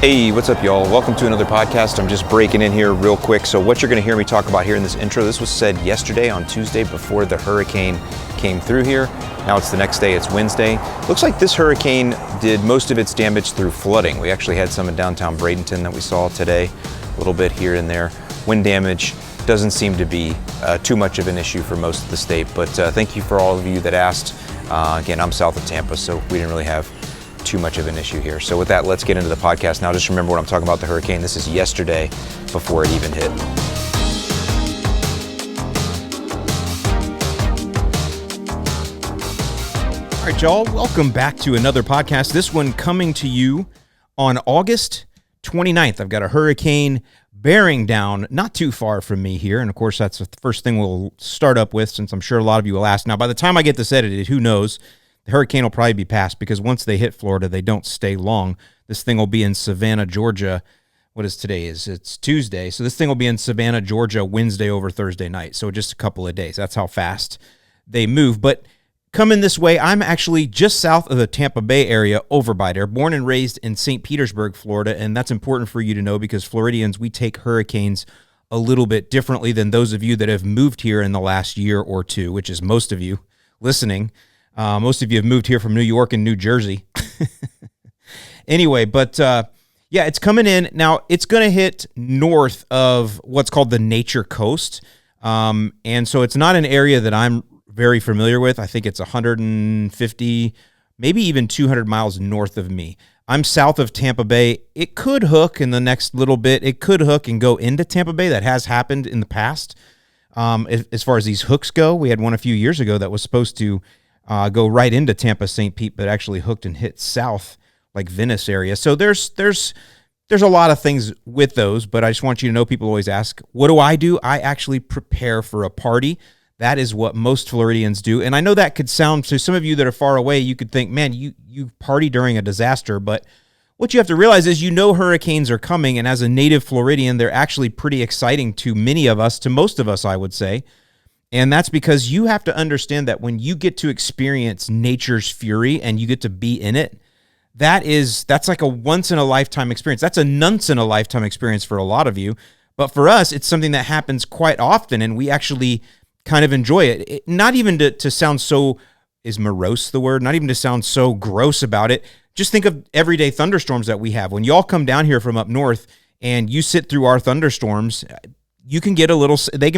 Hey, what's up, y'all? Welcome to another podcast. I'm just breaking in here real quick. So what you're going to hear me talk about here in this intro, this was said yesterday on Tuesday before the hurricane came through here. Now it's the next day, it's Wednesday. Looks like this hurricane did most of its damage through flooding. We actually had some in downtown Bradenton that we saw today, a little bit here and there. Wind damage doesn't seem to be too much of an issue for most of the state, but thank you for all of you that asked. Again, I'm south of Tampa, so we didn't really have too much of an issue here. So with that, let's get into the podcast now. Just remember when I'm talking about the hurricane, this is yesterday before it even hit. All right, y'all, welcome back to another podcast. This one coming to you on August 29th. I've got a hurricane bearing down not too far from me here. And of course, that's the first thing we'll start up with, since I'm sure a lot of you will ask. Now, by the time I get this edited, who knows? The hurricane will probably be past, because once they hit Florida, they don't stay long. This thing will be in Savannah, Georgia. What is today? It's Tuesday. So this thing will be in Savannah, Georgia, Wednesday over Thursday night. So just a couple of days. That's how fast they move. But coming this way, I'm actually just south of the Tampa Bay area, over by there. Born and raised in St. Petersburg, Florida. And that's important for you to know, because Floridians, we take hurricanes a little bit differently than those of you that have moved here in the last year or two, which is most of you listening. Most of you have moved here from New York and New Jersey. Anyway, but yeah, it's coming in. Now, it's going to hit north of what's called the Nature Coast. And so it's not an area that I'm very familiar with. I think it's 150, maybe even 200 miles north of me. I'm south of Tampa Bay. It could hook in the next little bit. It could hook and go into Tampa Bay. That has happened in the past. As far as these hooks go, we had one a few years ago that was supposed to go right into Tampa, St. Pete, but actually hooked and hit south, like Venice area. So there's a lot of things with those, but I just want you to know, people always ask, what do? I actually prepare for a party. That is what most Floridians do. And I know that could sound, to some of you that are far away, you could think, man, you party during a disaster. But what you have to realize is, hurricanes are coming, and as a native Floridian, they're actually pretty exciting to many of us, to most of us, I would say. And that's because you have to understand that when you get to experience nature's fury and you get to be in it, that's like a once-in-a-lifetime experience. That's a nonce-in-a-lifetime experience for a lot of you. But for us, it's something that happens quite often, and we actually kind of enjoy it. Not even to sound so, is morose the word? Not even to sound so gross about it. Just think of everyday thunderstorms that we have. When y'all come down here from up north and you sit through our thunderstorms, they can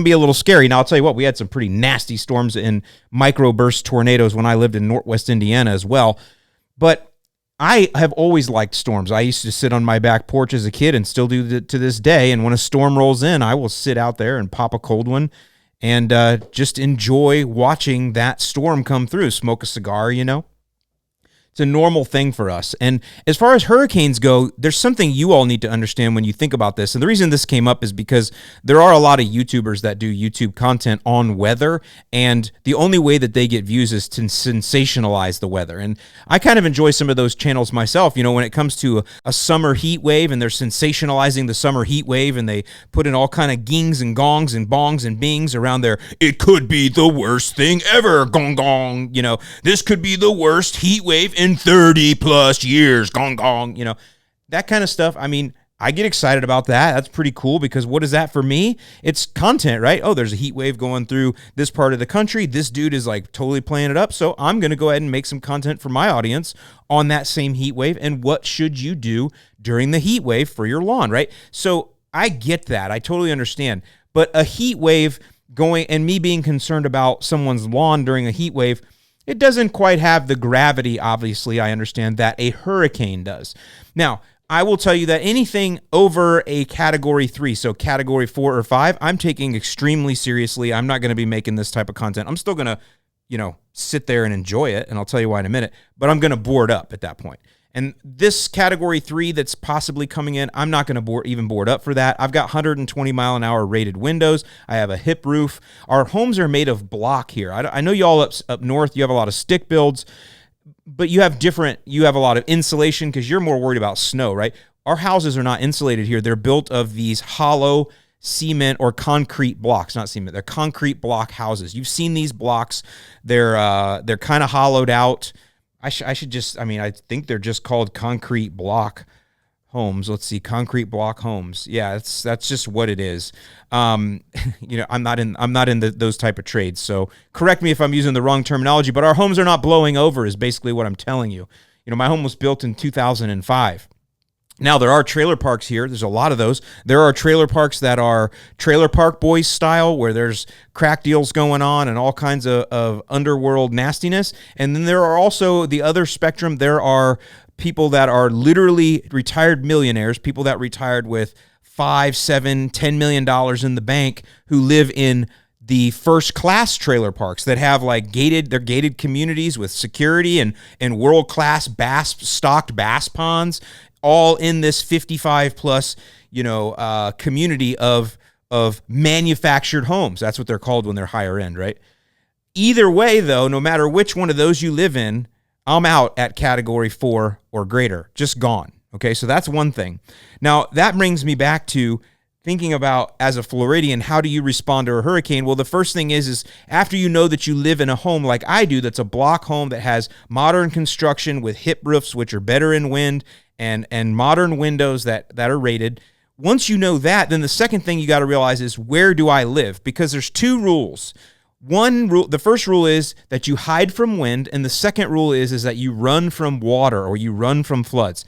be a little scary. Now, I'll tell you what, we had some pretty nasty storms and microburst tornadoes when I lived in Northwest Indiana as well. But I have always liked storms. I used to sit on my back porch as a kid, and still do to this day. And when a storm rolls in, I will sit out there and pop a cold one and just enjoy watching that storm come through, smoke a cigar, It's a normal thing for us. And as far as hurricanes go, there's something you all need to understand when you think about this. And the reason this came up is because there are a lot of YouTubers that do YouTube content on weather, and the only way that they get views is to sensationalize the weather. And I kind of enjoy some of those channels myself, when it comes to a summer heat wave, and they're sensationalizing the summer heat wave, and they put in all kind of gings and gongs and bongs and bings around there. It could be the worst thing ever, gong gong, this could be the worst heat wave in 30 plus years, gong gong, that kind of stuff. I mean, I get excited about that. That's pretty cool, because what is that for me? It's content, right? Oh, there's a heat wave going through this part of the country. This dude is like totally playing it up. So I'm going to go ahead and make some content for my audience on that same heat wave. And what should you do during the heat wave for your lawn, right? So I get that. I totally understand. But a heat wave going, and me being concerned about someone's lawn during a heat wave, it doesn't quite have the gravity, obviously, I understand, that a hurricane does. Now, I will tell you that anything over a Category 3, so Category 4 or 5, I'm taking extremely seriously. I'm not going to be making this type of content. I'm still going to, sit there and enjoy it, and I'll tell you why in a minute, but I'm going to board up at that point. And this Category 3 that's possibly coming in, I'm not going to even board up for that. I've got 120 mile an hour rated windows. I have a hip roof. Our homes are made of block here. I know y'all up north, you have a lot of stick builds, but you have a lot of insulation because you're more worried about snow, right? Our houses are not insulated here. They're built of these hollow cement or concrete blocks, not cement. They're concrete block houses. You've seen these blocks. They're kind of hollowed out. I think they're just called concrete block homes. Let's see, concrete block homes. Yeah, that's just what it is. I'm not in those type of trades. So correct me if I'm using the wrong terminology, but our homes are not blowing over is basically what I'm telling you. My home was built in 2005. Now, there are trailer parks here. There's a lot of those. There are trailer parks that are Trailer Park Boys style, where there's crack deals going on and all kinds of underworld nastiness. And then there are also the other spectrum. There are people that are literally retired millionaires, people that retired with $5, $7, $10 million in the bank, who live in the first class trailer parks that have like gated communities with security and world-class stocked bass ponds, all in this 55 plus, community of manufactured homes. That's what they're called when they're higher end, right? Either way, though, no matter which one of those you live in, I'm out at category 4 or greater, just gone. Okay, so that's one thing. Now, that brings me back to thinking about, as a Floridian, how do you respond to a hurricane? Well, the first thing is after you know that you live in a home like I do, that's a block home that has modern construction with hip roofs, which are better in wind, and modern windows that are rated. Once you know that, then the second thing you got to realize is, where do I live? Because there's two rules. One rule, the first rule is that you hide from wind, and the second rule is that you run from water, or you run from floods.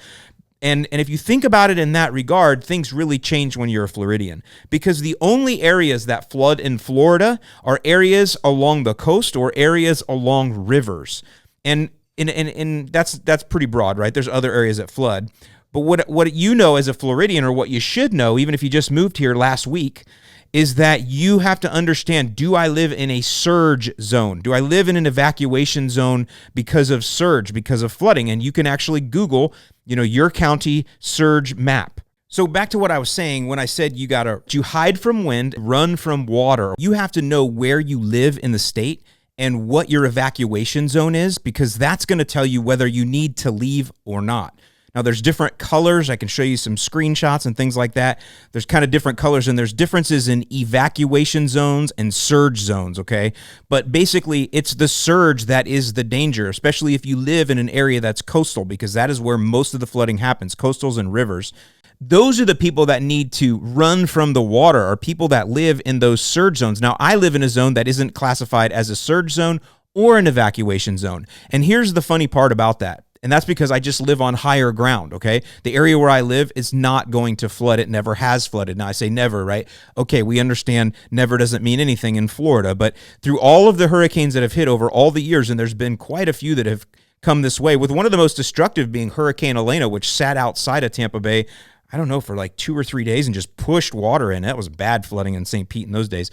And if you think about it in that regard, things really change when you're a Floridian, because the only areas that flood in Florida are areas along the coast or areas along rivers. And that's pretty broad, right? There's other areas that flood. But what you know as a Floridian, or what you should know, even if you just moved here last week, is that you have to understand, do I live in a surge zone? Do I live in an evacuation zone because of surge, because of flooding? And you can actually Google, your county surge map. So back to what I was saying when I said you hide from wind, run from water. You have to know where you live in the state and what your evacuation zone is, because that's going to tell you whether you need to leave or not. Now, there's different colors. I can show you some screenshots and things like that. There's kind of different colors, and there's differences in evacuation zones and surge zones, okay? But basically, it's the surge that is the danger, especially if you live in an area that's coastal, because that is where most of the flooding happens, coastals and rivers. Those are the people that need to run from the water, or people that live in those surge zones. Now, I live in a zone that isn't classified as a surge zone or an evacuation zone. And here's the funny part about that. And that's because I just live on higher ground, okay? The area where I live is not going to flood. It never has flooded. Now, I say never, right? Okay, we understand never doesn't mean anything in Florida, but through all of the hurricanes that have hit over all the years, and there's been quite a few that have come this way, with one of the most destructive being Hurricane Elena, which sat outside of Tampa Bay, I don't know, for like 2 or 3 days and just pushed water in. That was bad flooding in St. Pete in those days.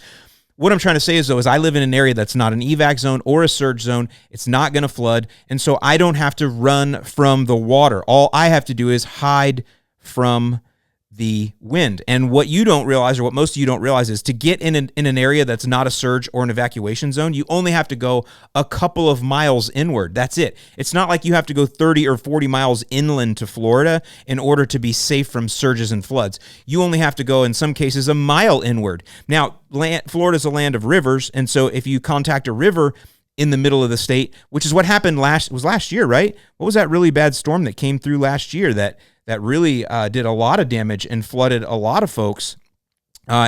What I'm trying to say is, though, is I live in an area that's not an evac zone or a surge zone. It's not going to flood, and so I don't have to run from the water. All I have to do is hide from the wind. And what you don't realize, or what most of you don't realize, is to get in an area that's not a surge or an evacuation zone, you only have to go a couple of miles inward. That's it. It's not like you have to go 30 or 40 miles inland to Florida in order to be safe from surges and floods. You only have to go, in some cases, a mile inward. Now, Florida's a land of rivers, and so if you contact a river in the middle of the state, which is what happened last year, right? What was that really bad storm that came through last year that really did a lot of damage and flooded a lot of folks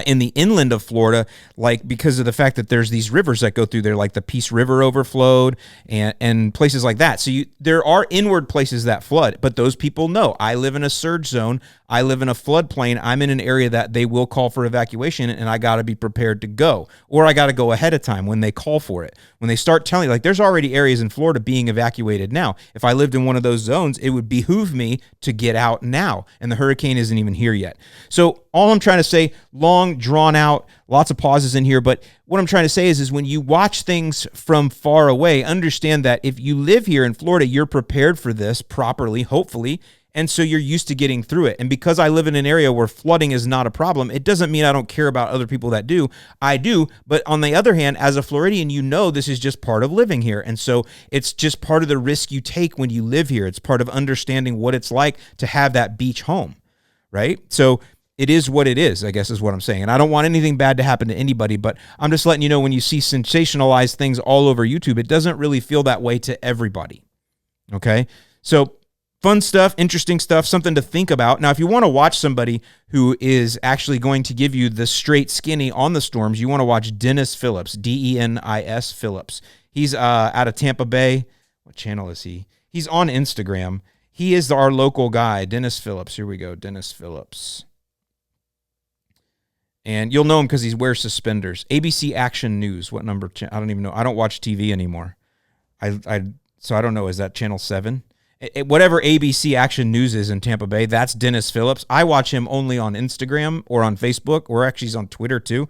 in the inland of Florida, like because of the fact that there's these rivers that go through there, like the Peace River overflowed and places like that. So there are inward places that flood, but those people know, I live in a surge zone. I live in a floodplain. I'm in an area that they will call for evacuation, and I got to be prepared to go, or I got to go ahead of time when they call for it. When they start telling you, like, there's already areas in Florida being evacuated now. If I lived in one of those zones, it would behoove me to get out now, and the hurricane isn't even here yet. So all I'm trying to say, long, drawn out, lots of pauses in here, but what I'm trying to say is when you watch things from far away, understand that if you live here in Florida, you're prepared for this properly, hopefully, and so you're used to getting through it. And because I live in an area where flooding is not a problem, it doesn't mean I don't care about other people that do. I do. But on the other hand, as a Floridian, you know this is just part of living here. And so it's just part of the risk you take when you live here. It's part of understanding what it's like to have that beach home, right? So it is what it is, I guess is what I'm saying. And I don't want anything bad to happen to anybody, but I'm just letting you know, when you see sensationalized things all over YouTube, it doesn't really feel that way to everybody, okay? So fun stuff, interesting stuff, something to think about. Now, if you want to watch somebody who is actually going to give you the straight skinny on the storms, you want to watch Dennis Phillips, Denis Phillips. He's out of Tampa Bay. What channel is he? He's on Instagram. He is our local guy, Dennis Phillips. Here we go, Dennis Phillips. And you'll know him because he wears suspenders. ABC Action News. What number? I don't even know. I don't watch TV anymore. So I don't know. Is that channel 7? Whatever ABC Action News is in Tampa Bay, that's Dennis Phillips. I watch him only on Instagram or on Facebook, or actually he's on Twitter too.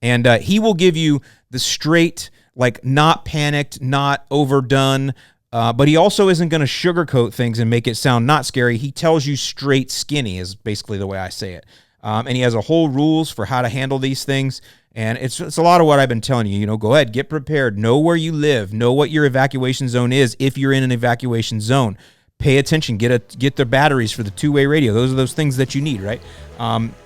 And he will give you the straight, like not panicked, not overdone, but he also isn't going to sugarcoat things and make it sound not scary. He tells you straight skinny is basically the way I say it. And he has a whole rules for how to handle these things. And it's a lot of what I've been telling you. You know, go ahead, get prepared, know where you live, know what your evacuation zone is if you're in an evacuation zone. Pay attention, get the batteries for the two-way radio. Those are those things that you need, right?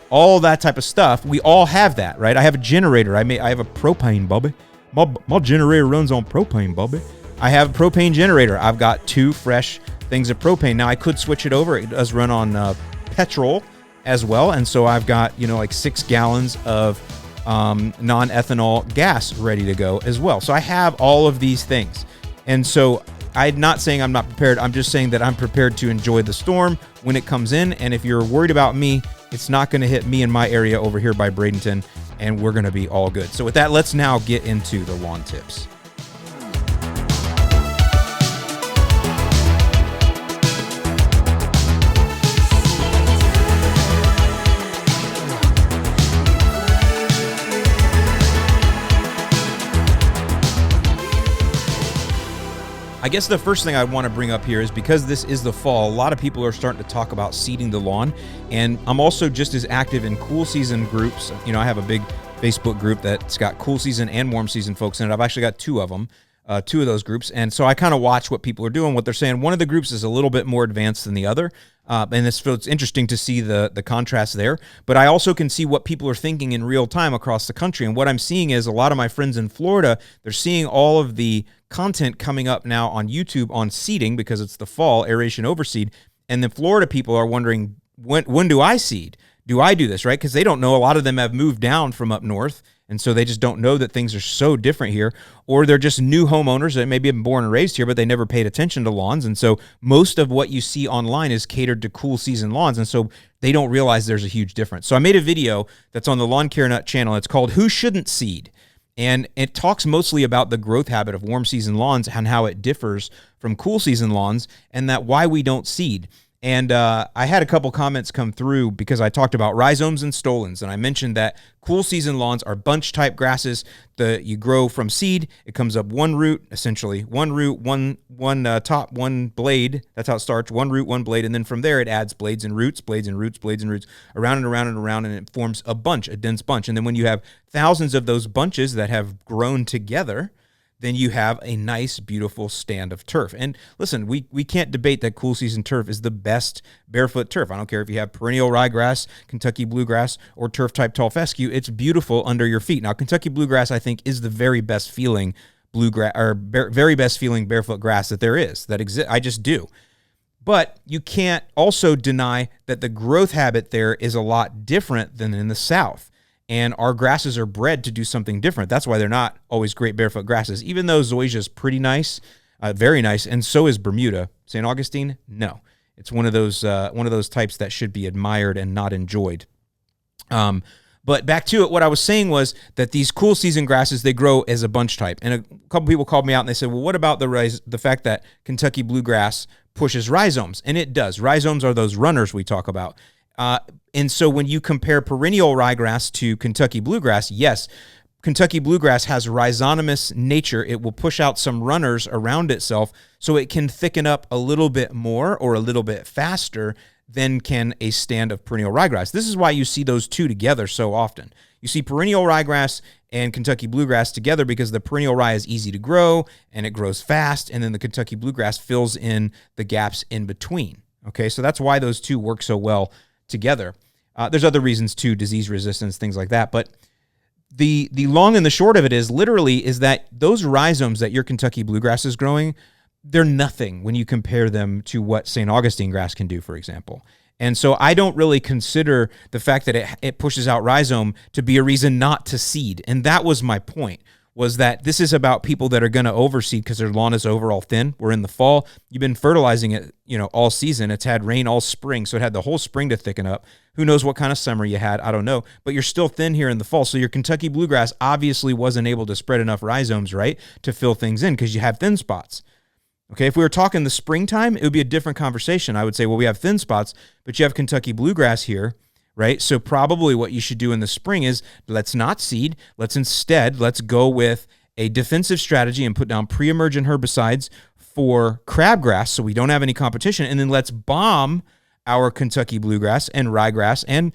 All that type of stuff. We all have that, right? I have a generator. I have a propane, Bobby. My generator runs on propane, Bobby. I have a propane generator. I've got 2 fresh things of propane. Now, I could switch it over. It does run on petrol as well. And so I've got, like 6 gallons of non-ethanol gas ready to go as well. So I have all of these things. And so I'm not saying I'm not prepared. I'm just saying that I'm prepared to enjoy the storm when it comes in. And if you're worried about me, it's not going to hit me in my area over here by Bradenton, and we're going to be all good. So with that, let's now get into the lawn tips. I guess the first thing I want to bring up here is because this is the fall, a lot of people are starting to talk about seeding the lawn, and I'm also just as active in cool season groups. I have a big Facebook group that's got cool season and warm season folks in it. I've actually got 2 of them, 2 of those groups, and so I kind of watch what people are doing, what they're saying. One of the groups is a little bit more advanced than the other, and it's interesting to see the contrast there, but I also can see what people are thinking in real time across the country, and what I'm seeing is a lot of my friends in Florida, they're seeing all of the content coming up now on YouTube on seeding because it's the fall, aeration overseed, and the Florida people are wondering, when do I seed? Do I do this, right? Because they don't know. A lot of them have moved down from up north, and so they just don't know that things are so different here, or they're just new homeowners that maybe have been born and raised here, but they never paid attention to lawns, and so most of what you see online is catered to cool season lawns, and so they don't realize there's a huge difference. So I made a video that's on the Lawn Care Nut channel. It's called Who Shouldn't Seed? And it talks mostly about the growth habit of warm season lawns and how it differs from cool season lawns, and that why we don't seed. And I had a couple comments come through because I talked about rhizomes and stolons, and I mentioned that cool season lawns are bunch type grasses. You grow from seed. It comes up one root, essentially one root, one top, one blade. That's how it starts. One root, one blade, and then from there it adds blades and roots, blades and roots, blades and roots, around and around and around, and it forms a bunch, a dense bunch. And then when you have thousands of those bunches that have grown together, then you have a nice, beautiful stand of turf. And listen, we can't debate that cool season turf is the best barefoot turf. I don't care if you have perennial ryegrass, Kentucky bluegrass, or turf type tall fescue. It's beautiful under your feet. Now, Kentucky bluegrass, I think, is the very best feeling bluegrass or very best feeling barefoot grass that there is, that exists. I just do. But you can't also deny that the growth habit there is a lot different than in the South. And our grasses are bred to do something different. That's why they're not always great barefoot grasses. Even though zoysia is pretty nice, very nice, and so is Bermuda. St. Augustine, no. It's one of those types that should be admired and not enjoyed. But back to it, what I was saying was that these cool season grasses, they grow as a bunch type. And a couple people called me out and they said, well, what about the fact that Kentucky bluegrass pushes rhizomes? And it does. Rhizomes are those runners we talk about. And so when you compare perennial ryegrass to Kentucky bluegrass, yes, Kentucky bluegrass has rhizonomous nature. It will push out some runners around itself so it can thicken up a little bit more or a little bit faster than can a stand of perennial ryegrass. This is why you see those two together so often. You see perennial ryegrass and Kentucky bluegrass together because the perennial rye is easy to grow and it grows fast, and then the Kentucky bluegrass fills in the gaps in between. Okay, so that's why those two work so well together. There's other reasons too, disease resistance, things like that. But the long and the short of it is that those rhizomes that your Kentucky bluegrass is growing, they're nothing when you compare them to what St. Augustine grass can do, for example. And so I don't really consider the fact that it pushes out rhizome to be a reason not to seed. And that was my point, was that this is about people that are going to overseed because their lawn is overall thin. We're in the fall. You've been fertilizing it, all season. It's had rain all spring, so it had the whole spring to thicken up. Who knows what kind of summer you had? I don't know. But you're still thin here in the fall. So your Kentucky bluegrass obviously wasn't able to spread enough rhizomes, right, to fill things in because you have thin spots. Okay, if we were talking the springtime, it would be a different conversation. I would say, well, we have thin spots, but you have Kentucky bluegrass here, right? So probably what you should do in the spring is let's not seed. Let's go with a defensive strategy and put down pre-emergent herbicides for crabgrass so we don't have any competition. And then let's bomb our Kentucky bluegrass and ryegrass and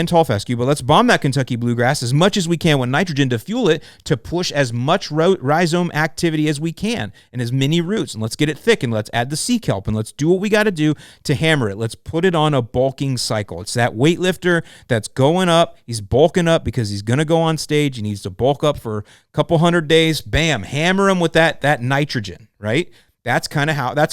tall fescue, but let's bomb that Kentucky bluegrass as much as we can with nitrogen to fuel it to push as much rhizome activity as we can and as many roots. And let's get it thick and let's add the sea kelp and let's do what we got to do to hammer it. Let's put it on a bulking cycle. It's that weightlifter that's going up. He's bulking up because he's going to go on stage. He needs to bulk up for a couple 100 days. Bam, hammer him with that nitrogen, right? That's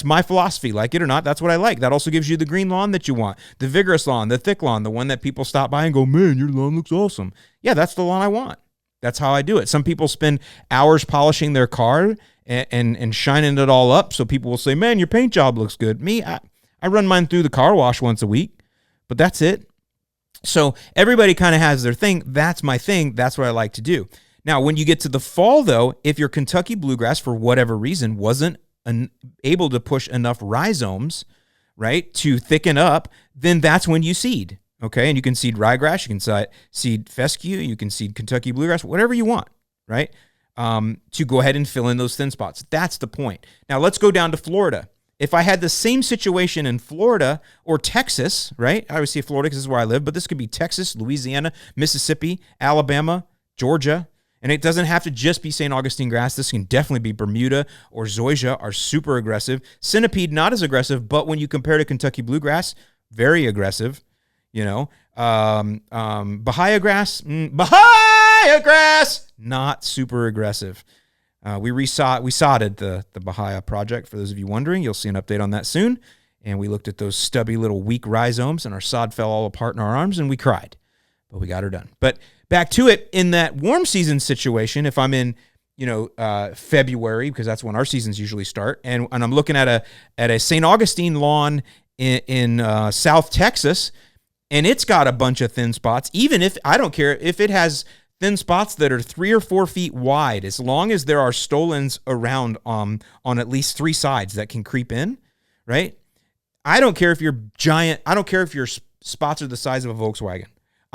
my philosophy. Like it or not, that's what I like. That also gives you the green lawn that you want, the vigorous lawn, the thick lawn, the one that people stop by and go, man, your lawn looks awesome. Yeah, that's the lawn I want. That's how I do it. Some people spend hours polishing their car and shining it all up so people will say, man, your paint job looks good. Me, I run mine through the car wash once a week, but that's it. So everybody kind of has their thing. That's my thing. That's what I like to do. Now, when you get to the fall, though, if your Kentucky bluegrass, for whatever reason, wasn't able to push enough rhizomes, right, to thicken up, then that's when you seed, okay? And you can seed ryegrass, you can seed fescue, you can seed Kentucky bluegrass, whatever you want, right, to go ahead and fill in those thin spots. That's the point. Now, let's go down to Florida. If I had the same situation in Florida or Texas, right, I would say Florida because this is where I live, but this could be Texas, Louisiana, Mississippi, Alabama, Georgia. And it doesn't have to just be St. Augustine grass. This can definitely be Bermuda or Zoysia are super aggressive. Centipede, not as aggressive, but when you compare to Kentucky bluegrass, very aggressive. Bahia grass, not super aggressive. We sodded the Bahia project. For those of you wondering, you'll see an update on that soon. And we looked at those stubby little weak rhizomes, and our sod fell all apart in our arms, and we cried. But we got her done. But back to it, in that warm season situation, if I'm in, February, because that's when our seasons usually start, and I'm looking at a St. Augustine lawn in South Texas, and it's got a bunch of thin spots, even if, I don't care if it has thin spots that are 3 or 4 feet wide, as long as there are stolons around on at least 3 sides that can creep in, right? I don't care if you're giant. I don't care if your spots are the size of a Volkswagen.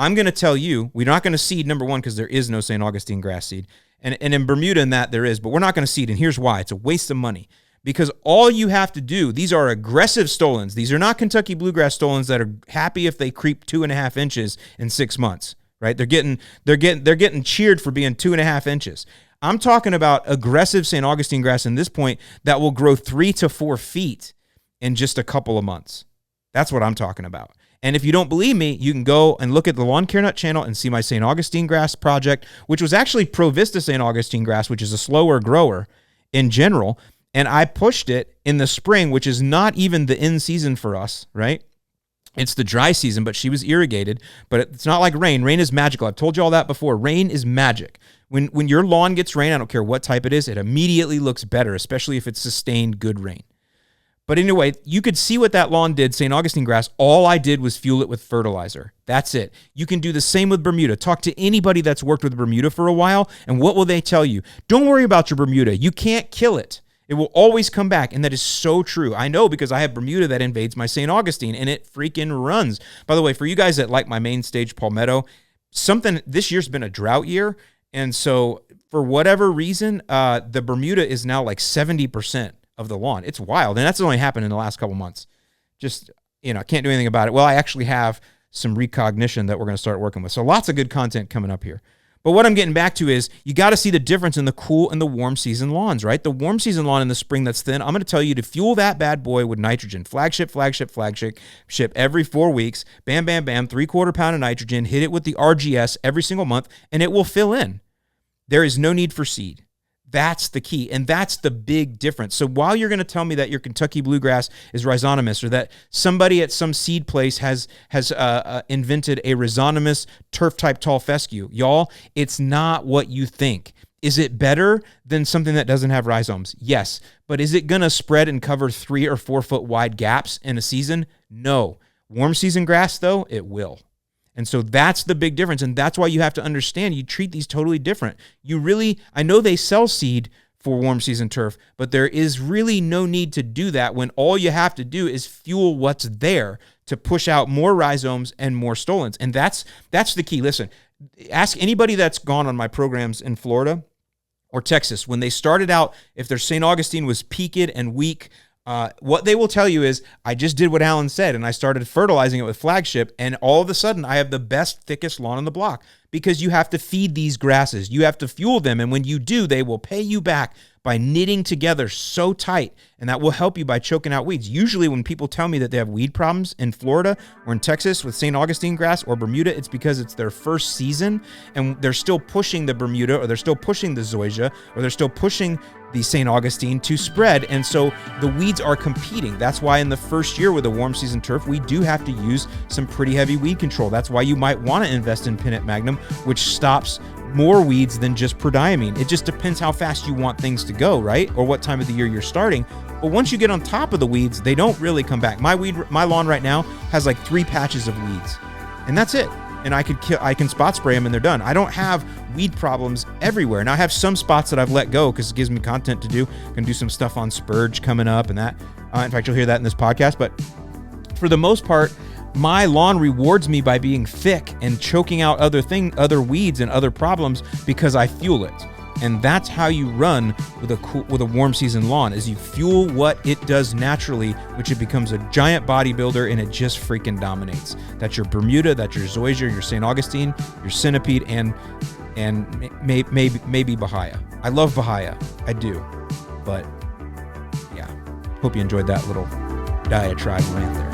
I'm going to tell you, we're not going to seed, number one, because there is no St. Augustine grass seed. And in Bermuda and that there is, but we're not going to seed. And here's why. It's a waste of money. Because all you have to do, these are aggressive stolons. These are not Kentucky bluegrass stolons that are happy if they creep 2.5 inches in 6 months, right? They're getting cheered for being 2.5 inches. I'm talking about aggressive St. Augustine grass in this point that will grow 3 to 4 feet in just a couple of months. That's what I'm talking about. And if you don't believe me, you can go and look at the Lawn Care Nut channel and see my St. Augustine grass project, which was actually Pro Vista St. Augustine grass, which is a slower grower in general. And I pushed it in the spring, which is not even the in season for us, right? It's the dry season, but she was irrigated. But it's not like rain. Rain is magical. I've told you all that before. Rain is magic. When your lawn gets rain, I don't care what type it is, it immediately looks better, especially if it's sustained good rain. But anyway, you could see what that lawn did, St. Augustine grass. All I did was fuel it with fertilizer. That's it. You can do the same with Bermuda. Talk to anybody that's worked with Bermuda for a while, and what will they tell you? Don't worry about your Bermuda. You can't kill it. It will always come back, and that is so true. I know because I have Bermuda that invades my St. Augustine, and it freaking runs. By the way, for you guys that like my main stage palmetto, this year's been a drought year, and so for whatever reason, the Bermuda is now like 70% of the lawn. It's wild, and that's only happened in the last couple months. Just, can't do anything about it. Well, I actually have some recognition that we're going to start working with. So lots of good content coming up here. But what I'm getting back to is you got to see the difference in the cool and the warm season lawns, right? The warm season lawn in the spring that's thin, I'm going to tell you to fuel that bad boy with nitrogen. Flagship every 4 weeks. Bam, bam, bam, 3/4 pound of nitrogen. Hit it with the RGS every single month, and it will fill in. There is no need for seed. That's the key, and that's the big difference. So while you're going to tell me that your Kentucky bluegrass is rhizonomous, or that somebody at some seed place has invented a rhizonomous turf-type tall fescue, y'all, it's not what you think. Is it better than something that doesn't have rhizomes? Yes. But is it going to spread and cover 3 or 4 foot wide gaps in a season? No. Warm season grass, though, it will. And so that's the big difference. And that's why you have to understand you treat these totally different. I know they sell seed for warm season turf, but there is really no need to do that when all you have to do is fuel what's there to push out more rhizomes and more stolons. And that's the key. Listen, ask anybody that's gone on my programs in Florida or Texas. When they started out, if their St. Augustine was peaked and weak, what they will tell you is, I just did what Alan said, and I started fertilizing it with Flagship, and all of a sudden, I have the best, thickest lawn on the block, because you have to feed these grasses. You have to fuel them, and when you do, they will pay you back by knitting together so tight, and that will help you by choking out weeds. Usually when people tell me that they have weed problems in Florida or in Texas with St. Augustine grass or Bermuda, it's because it's their first season, and they're still pushing the Bermuda, or they're still pushing the Zoysia, or they're still pushing the St. Augustine to spread, and so the weeds are competing. That's why in the first year with a warm season turf, we do have to use some pretty heavy weed control. That's why you might want to invest in Pinnet Magnum, which stops more weeds than just prodiamine. It just depends how fast you want things to go, right? Or what time of the year you're starting. But once you get on top of the weeds, they don't really come back. My lawn right now has like 3 patches of weeds, and that's it. And I can spot spray them and they're done. I don't have weed problems everywhere. Now I have some spots that I've let go because it gives me content to do. I'm gonna do some stuff on spurge coming up and that. In fact, you'll hear that in this podcast. But for the most part, my lawn rewards me by being thick and choking out other weeds and other problems because I fuel it. And that's how you run with a warm season lawn, is you fuel what it does naturally, which it becomes a giant bodybuilder, and it just freaking dominates. That's your Bermuda, that's your Zoysia, your St. Augustine, your Centipede, and maybe Bahia. I love Bahia, I do. But yeah, hope you enjoyed that little diatribe rant there.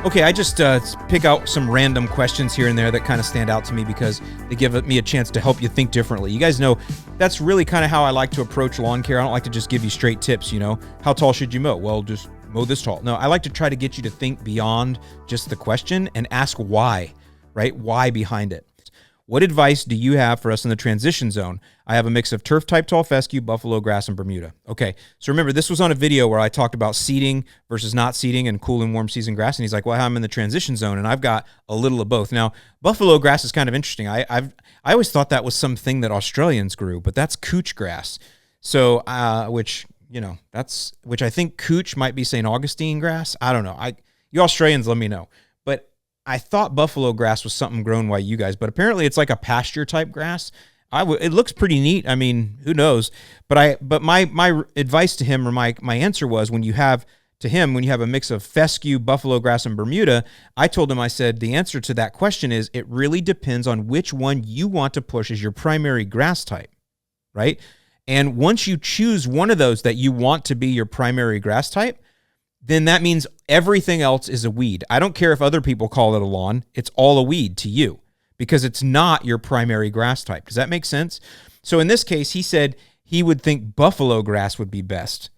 Okay, I just pick out some random questions here and there that kind of stand out to me because they give me a chance to help you think differently. You guys know that's really kind of how I like to approach lawn care. I don't like to just give you straight tips, How tall should you mow? Well, just mow this tall. No, I like to try to get you to think beyond just the question and ask why, right? Why behind it. What advice do you have for us in the transition zone? I have a mix of turf-type tall fescue, buffalo grass, and Bermuda. Okay, so remember, this was on a video where I talked about seeding versus not seeding and cool and warm season grass, and he's like, well, I'm in the transition zone, and I've got a little of both. Now, buffalo grass is kind of interesting. I always thought that was something that Australians grew, but that's couch grass. So, which I think couch might be St. Augustine grass. I don't know. You Australians, let me know. But I thought buffalo grass was something grown by you guys, but apparently it's like a pasture type grass. It looks pretty neat. I mean, who knows? But my advice to him, or my answer was, when you have a mix of fescue, buffalo grass, and Bermuda, I told him, I said, the answer to that question is, it really depends on which one you want to push as your primary grass type, right? And once you choose one of those that you want to be your primary grass type, then that means everything else is a weed. I don't care if other people call it a lawn. It's all a weed to you because it's not your primary grass type. Does that make sense? So in this case, he said he would think buffalo grass would be best.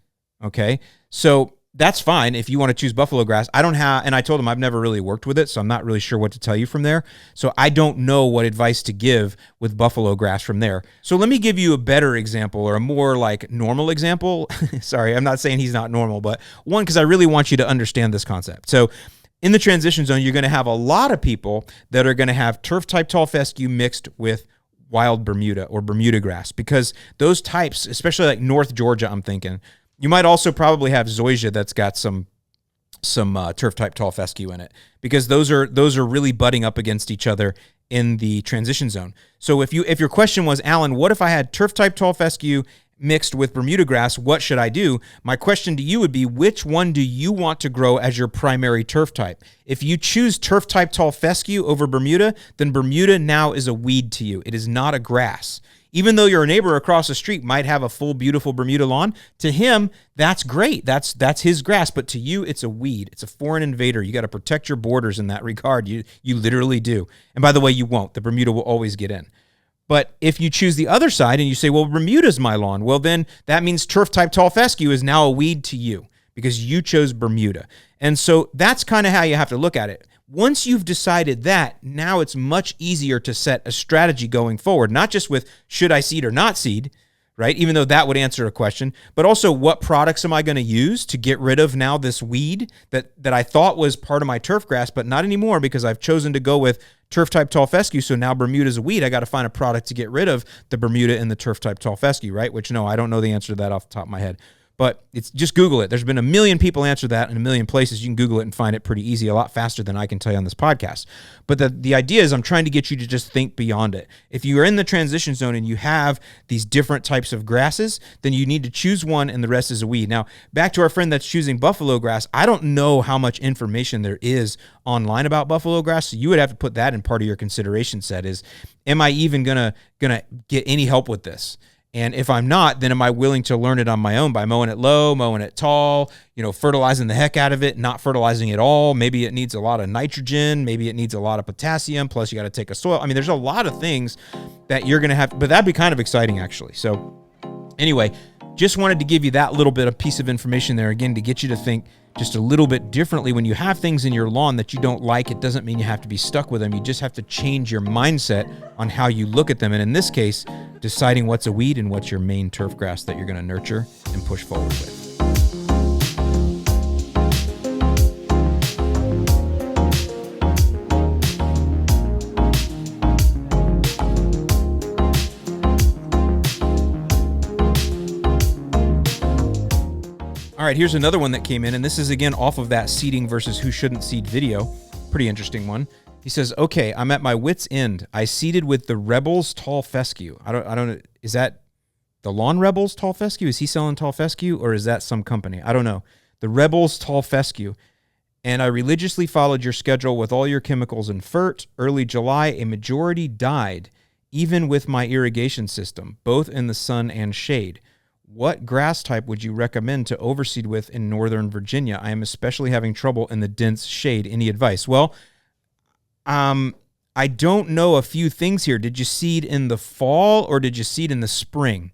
Okay, so that's fine if you want to choose buffalo grass. And I told him I've never really worked with it, so I'm not really sure what to tell you from there. So I don't know what advice to give with buffalo grass from there. So let me give you a better example, or a more like normal example. Sorry, I'm not saying he's not normal, but one, because I really want you to understand this concept. So in the transition zone, you're going to have a lot of people that are going to have turf type tall fescue mixed with wild Bermuda or Bermuda grass, because those types, especially like North Georgia, I'm thinking, you might also probably have zoysia that's got some turf type tall fescue in it, because those are really butting up against each other in the transition zone. So if your question was, Alan, what if I had turf type tall fescue mixed with Bermuda grass, what should I do? My question to you would be, which one do you want to grow as your primary turf type? If you choose turf type tall fescue over Bermuda, then Bermuda now is a weed to you. It is not a grass. Even though your neighbor across the street might have a full, beautiful Bermuda lawn, to him, that's great. That's his grass. But to you, it's a weed. It's a foreign invader. You got to protect your borders in that regard. You literally do. And by the way, you won't. The Bermuda will always get in. But if you choose the other side and you say, well, Bermuda's my lawn, well, then that means turf type tall fescue is now a weed to you because you chose Bermuda. And so that's kind of how you have to look at it. Once you've decided that, now it's much easier to set a strategy going forward, not just with should I seed or not seed, right? Even though that would answer a question, but also what products am I going to use to get rid of now this weed that I thought was part of my turf grass, but not anymore because I've chosen to go with turf type tall fescue. So now Bermuda's a weed. I got to find a product to get rid of the Bermuda and the turf type tall fescue, right? Which no, I don't know the answer to that off the top of my head. But it's just Google it. There's been a million people answer that in a million places. You can Google it and find it pretty easy, a lot faster than I can tell you on this podcast. But the idea is I'm trying to get you to just think beyond it. If you are in the transition zone and you have these different types of grasses, then you need to choose one and the rest is a weed. Now, back to our friend that's choosing buffalo grass, I don't know how much information there is online about buffalo grass, so you would have to put that in part of your consideration set is, am I even gonna get any help with this? And if I'm not, then am I willing to learn it on my own by mowing it low, mowing it tall, fertilizing the heck out of it, not fertilizing it all? Maybe it needs a lot of nitrogen. Maybe it needs a lot of potassium. Plus, you got to take a soil. I mean, there's a lot of things that you're going to have, but that'd be kind of exciting, actually. So anyway, just wanted to give you that little bit of piece of information there, again, to get you to think just a little bit differently. When you have things in your lawn that you don't like, it doesn't mean you have to be stuck with them. You just have to change your mindset on how you look at them. And in this case, deciding what's a weed and what's your main turf grass that you're going to nurture and push forward with. All right, here's another one that came in, and this is again off of that seeding versus who shouldn't seed video. Pretty interesting one. He says, "Okay, I'm at my wit's end. I seeded with the Rebels Tall Fescue. I don't know. Is that the Lawn Rebels Tall Fescue? Is he selling Tall Fescue, or is that some company? I don't know. The Rebels Tall Fescue. And I religiously followed your schedule with all your chemicals in FERT. Early July, a majority died, even with my irrigation system, both in the sun and shade. What grass type would you recommend to overseed with in Northern Virginia? I am especially having trouble in the dense shade. Any advice?" Well, I don't know a few things here. Did you seed in the fall or did you seed in the spring?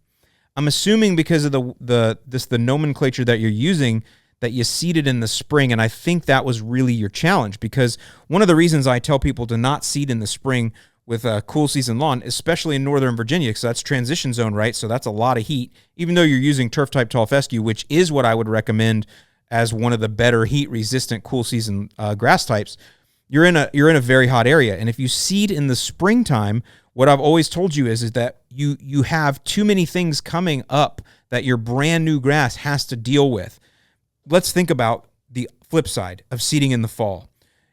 I'm assuming because of the nomenclature that you're using that you seeded in the spring, and I think that was really your challenge, because one of the reasons I tell people to not seed in the spring with a cool season lawn, especially in Northern Virginia, because that's transition zone, right? So that's a lot of heat, even though you're using turf type tall fescue, which is what I would recommend as one of the better heat resistant cool season grass types. You're in a very hot area. And if you seed in the springtime, what I've always told you is that you have too many things coming up that your brand new grass has to deal with. Let's think about the flip side of seeding in the fall.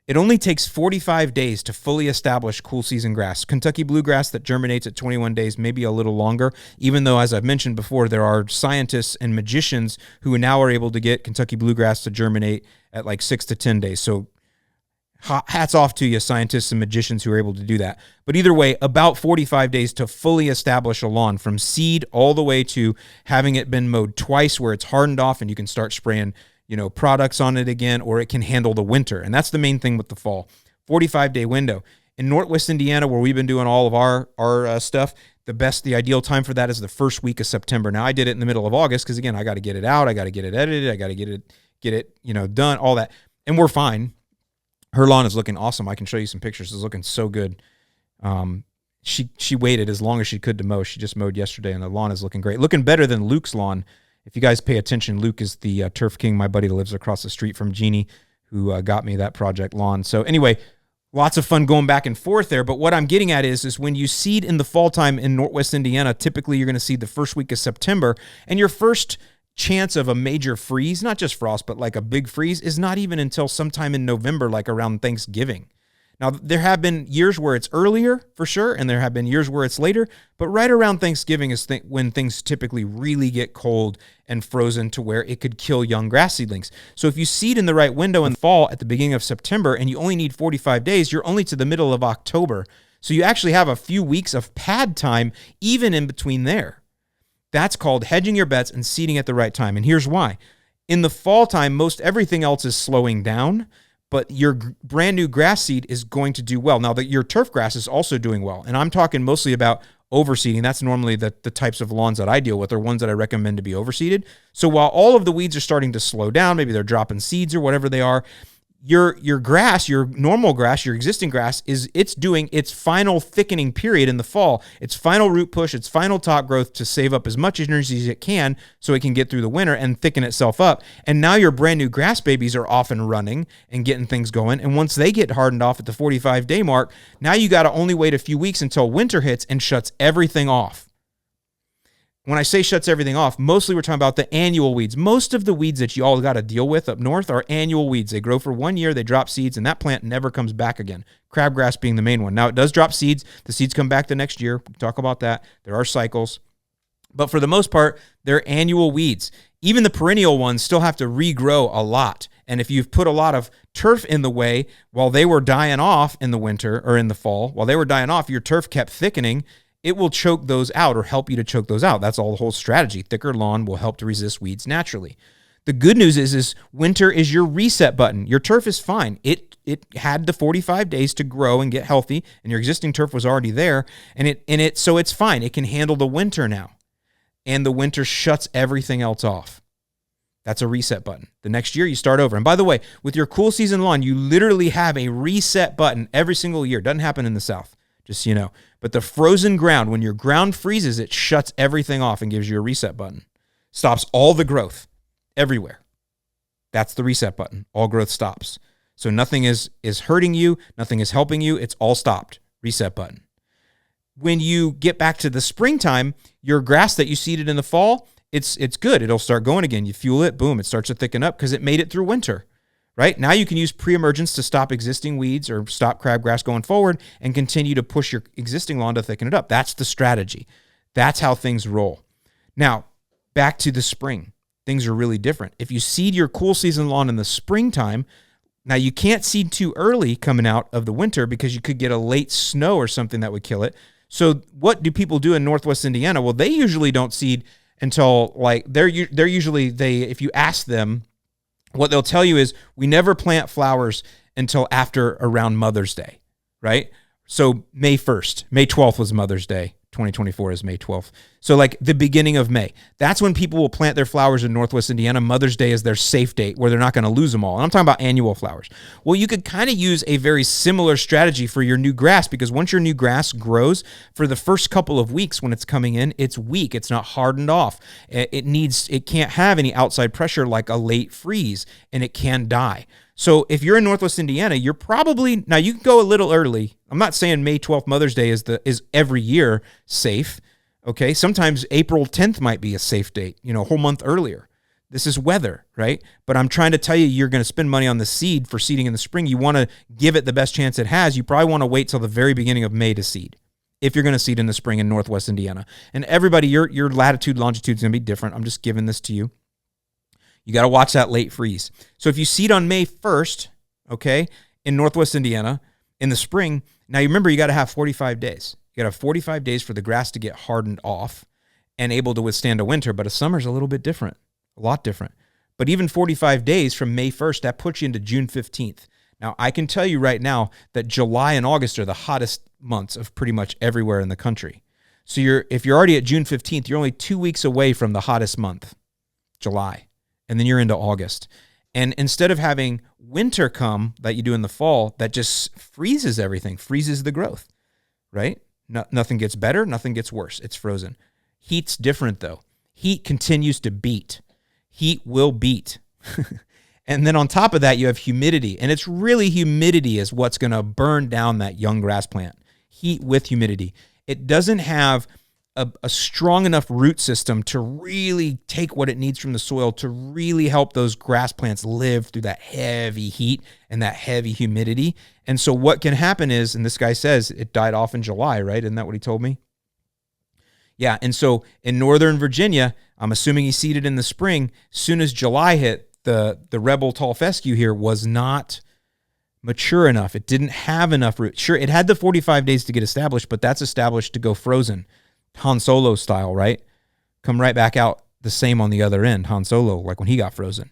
It only takes 45 days to fully establish cool season grass. Kentucky bluegrass that germinates at 21 days, maybe a little longer, even though, as I've mentioned before, there are scientists and magicians who now are able to get Kentucky bluegrass to germinate at like 6 to 10 days. So hats off to you, scientists and magicians who are able to do that. But either way, about 45 days to fully establish a lawn, from seed all the way to having it been mowed twice where it's hardened off and you can start spraying products on it again, or it can handle the winter. And that's the main thing with the fall. 45-day window. In Northwest Indiana, where we've been doing all of our stuff, the ideal time for that is the first week of September. Now, I did it in the middle of August because, again, I got to get it out, I got to get it edited, I got to get it done, all that. And we're fine. Her lawn is looking awesome. I can show you some pictures. It's looking so good. She waited as long as she could to mow. She just mowed yesterday, and the lawn is looking great. Looking better than Luke's lawn. If you guys pay attention, Luke is the Turf King, my buddy that lives across the street from Jeannie, who got me that project lawn. So anyway, Lots of fun going back and forth there. But what I'm getting at is when you seed in the fall time in Northwest Indiana, typically you're going to seed the first week of September, and your first chance of a major freeze, not just frost, but like a big freeze, is not even until sometime in November, like around Thanksgiving. Now, there have been years where it's earlier, for sure, and there have been years where it's later, but right around Thanksgiving is when things typically really get cold and frozen to where it could kill young grass seedlings. So if you seed in the right window in the fall at the beginning of September and you only need 45 days, you're only to the middle of October. So you actually have a few weeks of pad time even in between there. That's called hedging your bets and seeding at the right time. And here's why. In the fall time, most everything else is slowing down, but your brand new grass seed is going to do well. Now, your turf grass is also doing well, and I'm talking mostly about overseeding. That's normally the types of lawns that I deal with are ones that I recommend to be overseeded. So while all of the weeds are starting to slow down, maybe they're dropping seeds or whatever they are, your grass, your normal grass, your existing grass, it's doing its final thickening period in the fall, its final root push, its final top growth to save up as much energy as it can so it can get through the winter and thicken itself up. And now your brand new grass babies are off and running and getting things going. And once they get hardened off at the 45-day mark, now you got to only wait a few weeks until winter hits and shuts everything off. When I say shuts everything off, mostly we're talking about the annual weeds. Most of the weeds that you all got to deal with up north are annual weeds. They grow for 1 year, they drop seeds, and that plant never comes back again. Crabgrass being the main one. Now, it does drop seeds. The seeds come back the next year. We can talk about that. There are cycles. But for the most part, they're annual weeds. Even the perennial ones still have to regrow a lot. And if you've put a lot of turf in the way while they were dying off in the winter or in the fall, while they were dying off, your turf kept thickening, it will choke those out or help you to choke those out. That's all the whole strategy. Thicker lawn will help to resist weeds naturally. The good news is winter is your reset button. Your turf is fine. It had the 45 days to grow and get healthy, and your existing turf was already there, so it's fine. It can handle the winter now. And the winter shuts everything else off. That's a reset button. The next year, you start over. And by the way, with your cool season lawn, you literally have a reset button every single year. Doesn't happen in the South, just so you know. But the frozen ground, when your ground freezes, it shuts everything off and gives you a reset button. Stops all the growth everywhere. That's the reset button. All growth stops. So nothing is hurting you. Nothing is helping you. It's all stopped. Reset button. When you get back to the springtime, your grass that you seeded in the fall, it's good. It'll start going again. You fuel it, boom, it starts to thicken up because it made it through winter. Right? Now you can use pre-emergence to stop existing weeds or stop crabgrass going forward and continue to push your existing lawn to thicken it up. That's the strategy. That's how things roll. Now, back to the spring. Things are really different. If you seed your cool season lawn in the springtime, now you can't seed too early coming out of the winter because you could get a late snow or something that would kill it. So what do people do in Northwest Indiana? Well, they usually don't seed until they're usually if you ask them, what they'll tell you is we never plant flowers until after around Mother's Day, right? So May 1st, May 12th was Mother's Day. 2024 is May 12th. So like the beginning of May. That's when people will plant their flowers in Northwest Indiana. Mother's Day is their safe date where they're not going to lose them all. And I'm talking about annual flowers. Well, you could kind of use a very similar strategy for your new grass because once your new grass grows, for the first couple of weeks when it's coming in, it's weak. It's not hardened off. It can't have any outside pressure like a late freeze, and it can die. So if you're in Northwest Indiana, you're probably, now you can go a little early. I'm not saying May 12th, Mother's Day is every year safe. Okay. Sometimes April 10th might be a safe date, a whole month earlier. This is weather, right? But I'm trying to tell you, you're going to spend money on the seed for seeding in the spring. You want to give it the best chance it has. You probably want to wait till the very beginning of May to seed if you're going to seed in the spring in Northwest Indiana. And everybody, your latitude, longitude is going to be different. I'm just giving this to you. You got to watch that late freeze. So if you seed on May 1st, okay, in Northwest Indiana, in the spring, now you remember you got to have 45 days. You got to have 45 days for the grass to get hardened off and able to withstand a winter, but a summer's a little bit different, a lot different. But even 45 days from May 1st, that puts you into June 15th. Now, I can tell you right now that July and August are the hottest months of pretty much everywhere in the country. So if you're already at June 15th, you're only 2 weeks away from the hottest month, July. And then you're into August. And instead of having winter come that you do in the fall, that just freezes everything, freezes the growth, right? Nothing gets better, nothing gets worse. It's frozen. Heat's different, though. Heat continues to beat. Heat will beat. And then on top of that, you have humidity. And it's really humidity is what's going to burn down that young grass plant. Heat with humidity. It doesn't have a strong enough root system to really take what it needs from the soil to really help those grass plants live through that heavy heat and that heavy humidity. And so what can happen is, and this guy says it died off in July, right? Isn't that what he told me? Yeah, and so in Northern Virginia, I'm assuming he seeded in the spring. As soon as July hit, the Rebel Tall Fescue here was not mature enough. It didn't have enough root. Sure, it had the 45 days to get established, but that's established to go frozen. Han Solo style, right? Come right back out the same on the other end. Han Solo, like when he got frozen.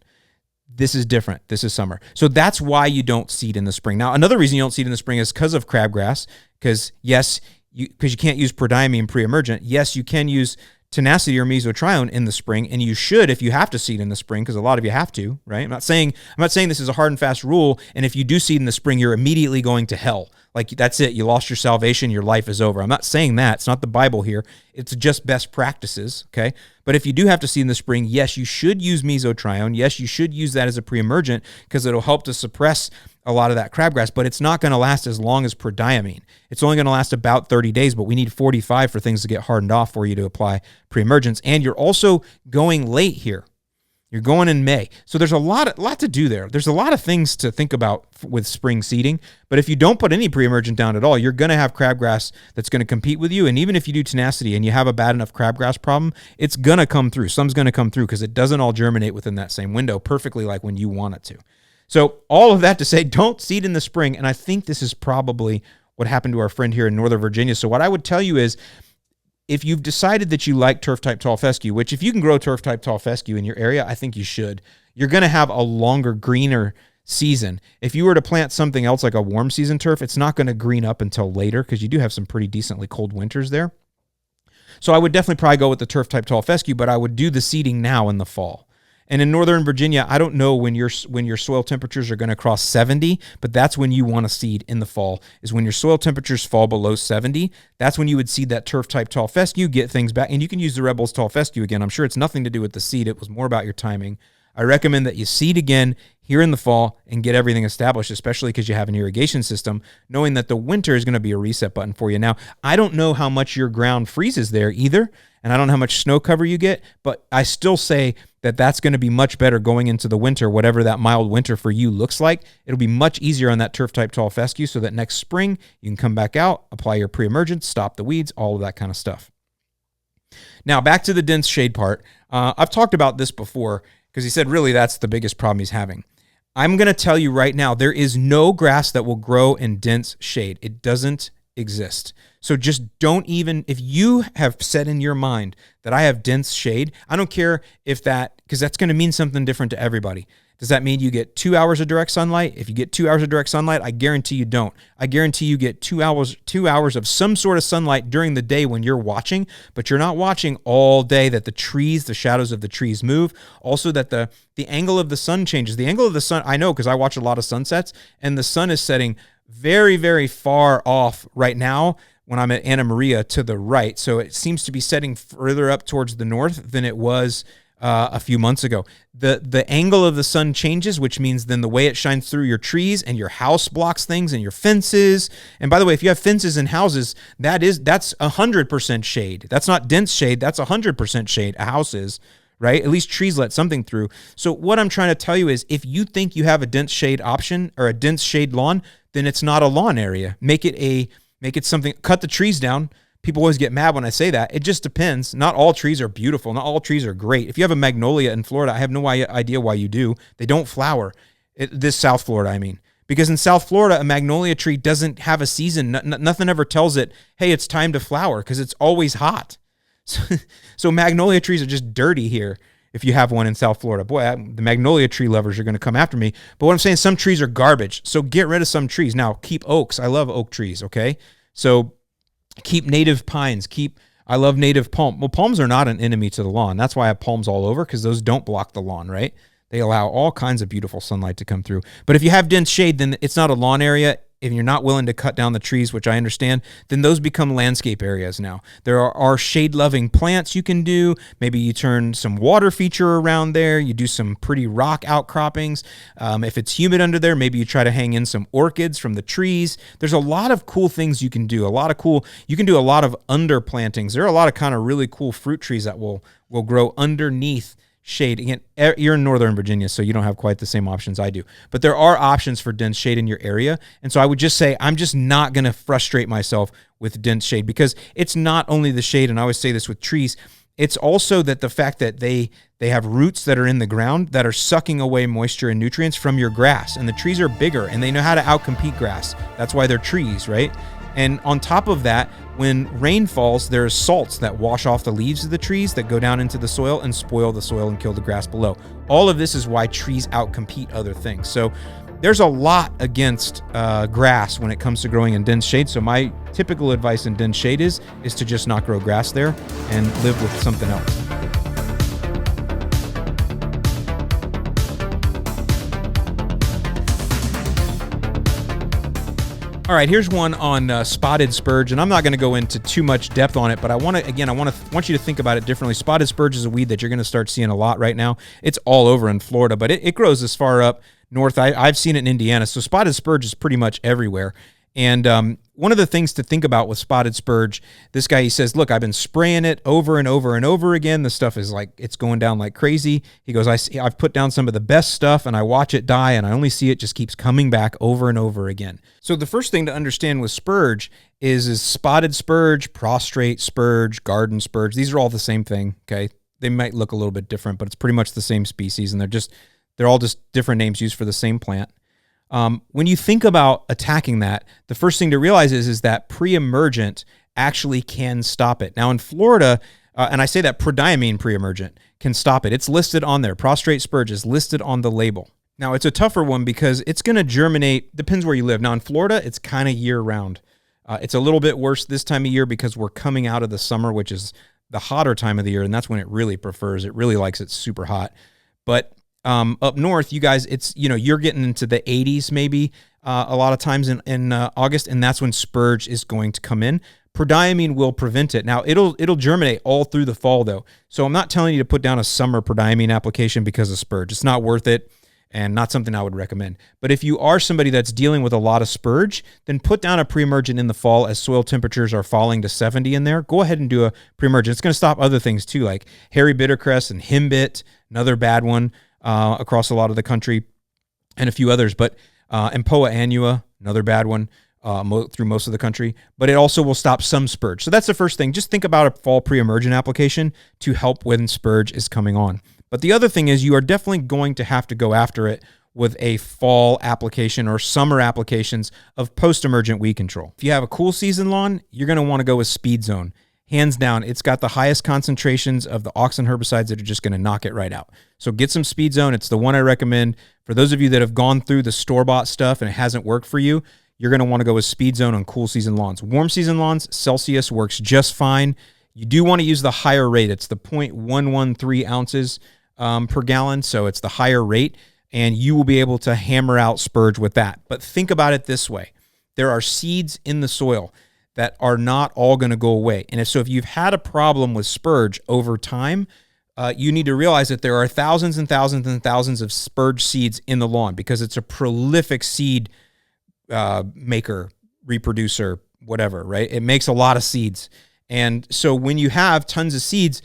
This is different. This is summer. So that's why you don't seed in the spring. Now, another reason you don't seed in the spring is because of crabgrass. Because, yes, because you can't use prodiamine pre-emergent. Yes, you can use tenacity or mesotrione in the spring, and you should if you have to seed in the spring, because a lot of you have to, right? I'm not saying this is a hard and fast rule, and if you do seed in the spring, you're immediately going to hell. Like, that's it. You lost your salvation. Your life is over. I'm not saying that. It's not the Bible here. It's just best practices, okay? But if you do have to seed in the spring, yes, you should use mesotrione. Yes, you should use that as a pre-emergent because it'll help to suppress a lot of that crabgrass, but it's not going to last as long as prodiamine. It's only going to last about 30 days, but we need 45 for things to get hardened off for you to apply pre-emergents. And you're also going late here. You're going in May. So there's a lot to do there. There's a lot of things to think about with spring seeding, but if you don't put any pre-emergent down at all, you're going to have crabgrass that's going to compete with you. And even if you do tenacity and you have a bad enough crabgrass problem, it's going to come through. Some's going to come through because it doesn't all germinate within that same window perfectly like when you want it to. So all of that to say, don't seed in the spring. And I think this is probably what happened to our friend here in Northern Virginia. So what I would tell you is, if you've decided that you like turf-type tall fescue, which if you can grow turf-type tall fescue in your area, I think you should, you're going to have a longer, greener season. If you were to plant something else like a warm season turf, it's not going to green up until later because you do have some pretty decently cold winters there. So I would definitely probably go with the turf-type tall fescue, but I would do the seeding now in the fall. And in Northern Virginia, I don't know when your soil temperatures are going to cross 70, but that's when you want to seed in the fall, is when your soil temperatures fall below 70. That's when you would seed that turf-type tall fescue, get things back. And you can use the Rebels tall fescue again. I'm sure it's nothing to do with the seed. It was more about your timing. I recommend that you seed again here in the fall and get everything established, especially because you have an irrigation system, knowing that the winter is going to be a reset button for you. Now, I don't know how much your ground freezes there either, and I don't know how much snow cover you get, but I still say that that's going to be much better going into the winter, whatever that mild winter for you looks like. It'll be much easier on that turf-type tall fescue so that next spring you can come back out, apply your pre-emergence, stop the weeds, all of that kind of stuff. Now, back to the dense shade part. I've talked about this before because he said really that's the biggest problem he's having. I'm going to tell you right now, there is no grass that will grow in dense shade. It doesn't exist. So just don't even, if you have said in your mind that I have dense shade, I don't care if that, because that's going to mean something different to everybody. Does that mean you get 2 hours of direct sunlight? If you get 2 hours of direct sunlight, I guarantee you don't. I guarantee you get 2 hours of some sort of sunlight during the day when you're watching, but you're not watching all day, that the trees, the shadows of the trees move. Also that the angle of the sun changes. The angle of the sun, I know because I watch a lot of sunsets, and the sun is setting very, very far off right now when I'm at Anna Maria to the right. So it seems to be setting further up towards the north than it was a few months ago. The angle of the sun changes, which means then the way it shines through your trees and your house blocks things and your fences. And by the way, if you have fences and houses, that's 100% shade. That's not dense shade. That's 100% shade. A house is, right? At least trees let something through. So what I'm trying to tell you is, if you think you have a dense shade option or a dense shade lawn, then it's not a lawn area. Make it something, cut the trees down. People always get mad when I say that. It just depends. Not all trees are beautiful. Not all trees are great. If you have a magnolia in Florida, I have no idea why you do. They don't flower. This South Florida, I mean. Because in South Florida, a magnolia tree doesn't have a season. Nothing ever tells it, hey, it's time to flower, because it's always hot. So magnolia trees are just dirty here if you have one in South Florida. Boy, the magnolia tree lovers are going to come after me. But what I'm saying, some trees are garbage. So get rid of some trees. Now, keep oaks. I love oak trees, okay? So keep native pines. I love native palm. Well, palms are not an enemy to the lawn. That's why I have palms all over, because those don't block the lawn, right? They allow all kinds of beautiful sunlight to come through. But if you have dense shade, then it's not a lawn area. if you're not willing to cut down the trees, which I understand, then those become landscape areas now. There are shade-loving plants you can do. Maybe you turn some water feature around there. You do some pretty rock outcroppings. If it's humid under there, maybe you try to hang in some orchids from the trees. There's a lot of cool things you can do. You can do a lot of underplantings. There are a lot of kind of really cool fruit trees that will grow underneath shade. Again, you're in Northern Virginia, so you don't have quite the same options I do. But there are options for dense shade in your area. And so I would just say I'm just not going to frustrate myself with dense shade, because it's not only the shade, and I always say this with trees, it's also that the fact that they have roots that are in the ground that are sucking away moisture and nutrients from your grass. And the trees are bigger, and they know how to outcompete grass. That's why they're trees, right? And on top of that, when rain falls, there's salts that wash off the leaves of the trees that go down into the soil and spoil the soil and kill the grass below. All of this is why trees outcompete other things. So there's a lot against grass when it comes to growing in dense shade. So my typical advice in dense shade is to just not grow grass there and live with something else. All right, here's one on spotted spurge, and I'm not going to go into too much depth on it, but I want you to think about it differently. Spotted spurge is a weed that you're going to start seeing a lot right now. It's all over in Florida, but it grows as far up north. I've seen it in Indiana, so spotted spurge is pretty much everywhere. And one of the things to think about with spotted spurge, this guy, he says, look, I've been spraying it over and over and over again. The stuff is like, it's going down like crazy. He goes, I've put down some of the best stuff and I watch it die, and I only see it just keeps coming back over and over again. So the first thing to understand with spurge is spotted spurge, prostrate spurge, garden spurge. These are all the same thing, okay? They might look a little bit different, but it's pretty much the same species, and they're all just different names used for the same plant. When you think about attacking that, the first thing to realize is that pre-emergent actually can stop it. Now in Florida, and I say that prodiamine pre-emergent can stop it. It's listed on there. Prostrate spurge is listed on the label. Now it's a tougher one because it's going to germinate, depends where you live. Now in Florida, it's kind of year round. It's a little bit worse this time of year because we're coming out of the summer, which is the hotter time of the year, and that's when it really prefers. It really likes it super hot. But up north, you guys, it's, you're getting into the 80s maybe a lot of times in August, and that's when spurge is going to come in. Prodiamine will prevent it. Now, it'll germinate all through the fall, though. So I'm not telling you to put down a summer prodiamine application because of spurge. It's not worth it and not something I would recommend. But if you are somebody that's dealing with a lot of spurge, then put down a pre-emergent in the fall as soil temperatures are falling to 70 in there. Go ahead and do a pre-emergent. It's going to stop other things too, like hairy bittercress and himbit, another bad one. Across a lot of the country, and a few others, but Empoa annua, another bad one through most of the country, but it also will stop some spurge. So that's the first thing. Just think about a fall pre-emergent application to help when spurge is coming on. But the other thing is you are definitely going to have to go after it with a fall application or summer applications of post-emergent weed control. If you have a cool season lawn, you're going to want to go with Speed Zone. Hands down, it's got the highest concentrations of the auxin herbicides that are just going to knock it right out. So get some Speed Zone. It's the one I recommend. For those of you that have gone through the store-bought stuff and it hasn't worked for you, you're going to want to go with Speed Zone on cool season lawns. Warm season lawns, Celsius works just fine. You do want to use the higher rate. It's the 0.113 ounces per gallon, so it's the higher rate, and you will be able to hammer out spurge with that. But think about it this way. There are seeds in the soil that are not all going to go away. And if you've had a problem with spurge over time, you need to realize that there are thousands and thousands and thousands of spurge seeds in the lawn because it's a prolific seed maker, reproducer, whatever, right? It makes a lot of seeds. And so when you have tons of seeds,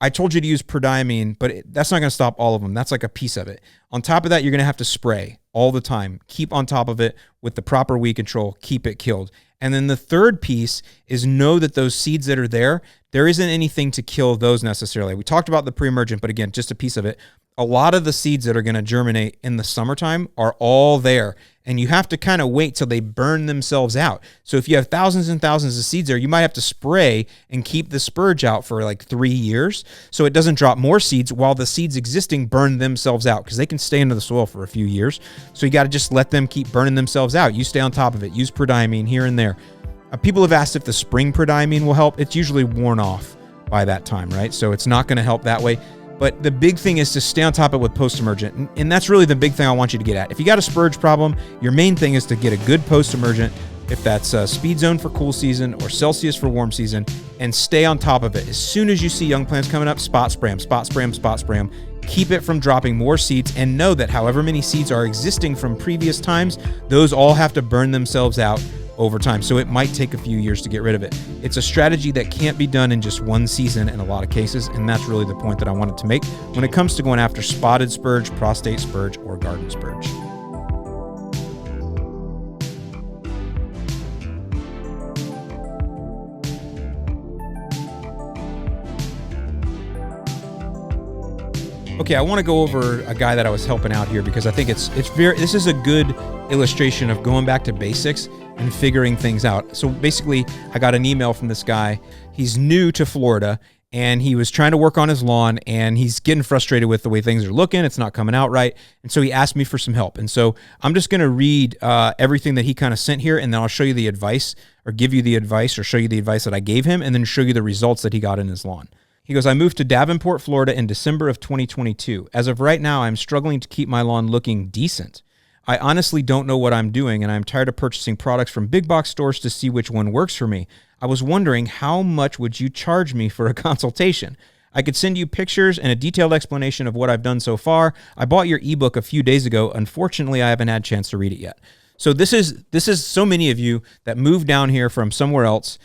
I told you to use prodiamine, but that's not going to stop all of them. That's like a piece of it. On top of that, you're going to have to spray all the time. Keep on top of it with the proper weed control. Keep it killed. And then the third piece is know that those seeds that are there isn't anything to kill those necessarily. We talked about the pre-emergent, but again, just a piece of it. A lot of the seeds that are going to germinate in the summertime are all there, and you have to kind of wait till they burn themselves out. So if you have thousands and thousands of seeds there, you might have to spray and keep the spurge out for like 3 years so it doesn't drop more seeds while the seeds existing burn themselves out, because they can stay into the soil for a few years. So you got to just let them keep burning themselves out. You stay on top of it. Use prodiamine here and there. People have asked if the spring prodiamine will help. It's usually worn off by that time, right? So it's not going to help that way. But the big thing is to stay on top of it with post-emergent. And that's really the big thing I want you to get at. If you got a spurge problem, your main thing is to get a good post-emergent, if that's speed zone for cool season or Celsius for warm season, and stay on top of it. As soon as you see young plants coming up, spot spray them, spot spray them, spot spray them. Keep it from dropping more seeds, and know that however many seeds are existing from previous times, those all have to burn themselves out over time. So it might take a few years to get rid of it. It's a strategy that can't be done in just one season in a lot of cases, and that's really the point that I wanted to make when it comes to going after spotted spurge, prostate spurge, or garden spurge. Okay, I want to go over a guy that I was helping out here because I think this is a good illustration of going back to basics and figuring things out. So basically, I got an email from this guy. He's new to Florida, and he was trying to work on his lawn, and he's getting frustrated with the way things are looking. It's not coming out right. And so he asked me for some help. And so I'm just going to read everything that he kind of sent here, and then I'll show you the advice, or give you the advice, or show you the advice that I gave him, and then show you the results that he got in his lawn. He goes, I moved to Davenport, Florida in December of 2022. As of right now, I'm struggling to keep my lawn looking decent. I honestly don't know what I'm doing, and I'm tired of purchasing products from big box stores to see which one works for me. I was wondering, how much would you charge me for a consultation? I could send you pictures and a detailed explanation of what I've done so far. I bought your ebook a few days ago. Unfortunately, I haven't had a chance to read it yet. So this is so many of you that moved down here from somewhere else,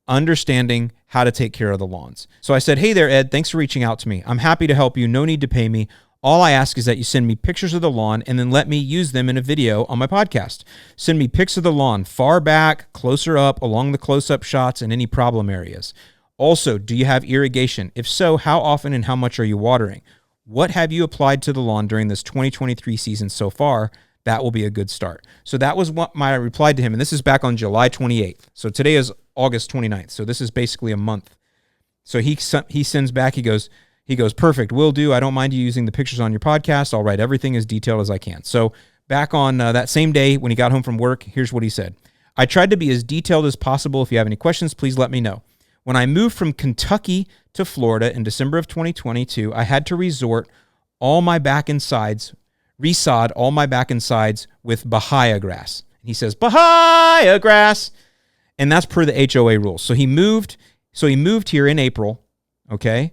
understanding how to take care of the lawns. So I said, hey there, Ed, thanks for reaching out to me. I'm happy to help you. No need to pay me. All I ask is that you send me pictures of the lawn and then let me use them in a video on my podcast. Send me pics of the lawn, far back, closer up, along the close-up shots, and any problem areas. Also, do you have irrigation? If so, how often and how much are you watering? What have you applied to the lawn during this 2023 season so far? That will be a good start. So that was what I replied to him, and this is back on July 28th. So today is August 29th. So this is basically a month. So he sends back, he goes, perfect, will do. I don't mind you using the pictures on your podcast. I'll write everything as detailed as I can. So back on that same day when he got home from work, here's what he said. I tried to be as detailed as possible. If you have any questions, please let me know. When I moved from Kentucky to Florida in December of 2022, I had to resort all my back and sides, resod all my back and sides with Bahia grass. And he says, Bahia grass. And that's per the HOA rules. So he moved here in April, okay?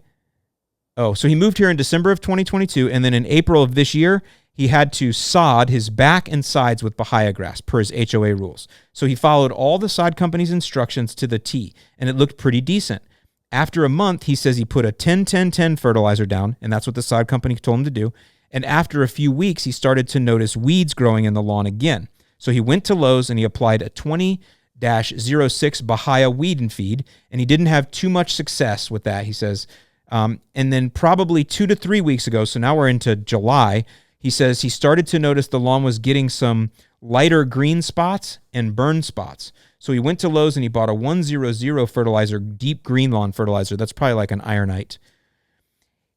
Oh, so he moved here in December of 2022, and then in April of this year, he had to sod his back and sides with Bahia grass per his HOA rules. So he followed all the sod company's instructions to the T, and it looked pretty decent. After a month, he says he put a 10-10-10 fertilizer down, and that's what the sod company told him to do. And after a few weeks, he started to notice weeds growing in the lawn again. So he went to Lowe's and he applied a 20-06 Bahia weed and feed, and he didn't have too much success with that, he says. And then probably 2 to 3 weeks ago, so now we're into July, he says he started to notice the lawn was getting some lighter green spots and burn spots. So he went to Lowe's and he bought a 100 fertilizer, deep green lawn fertilizer. That's probably like an ironite.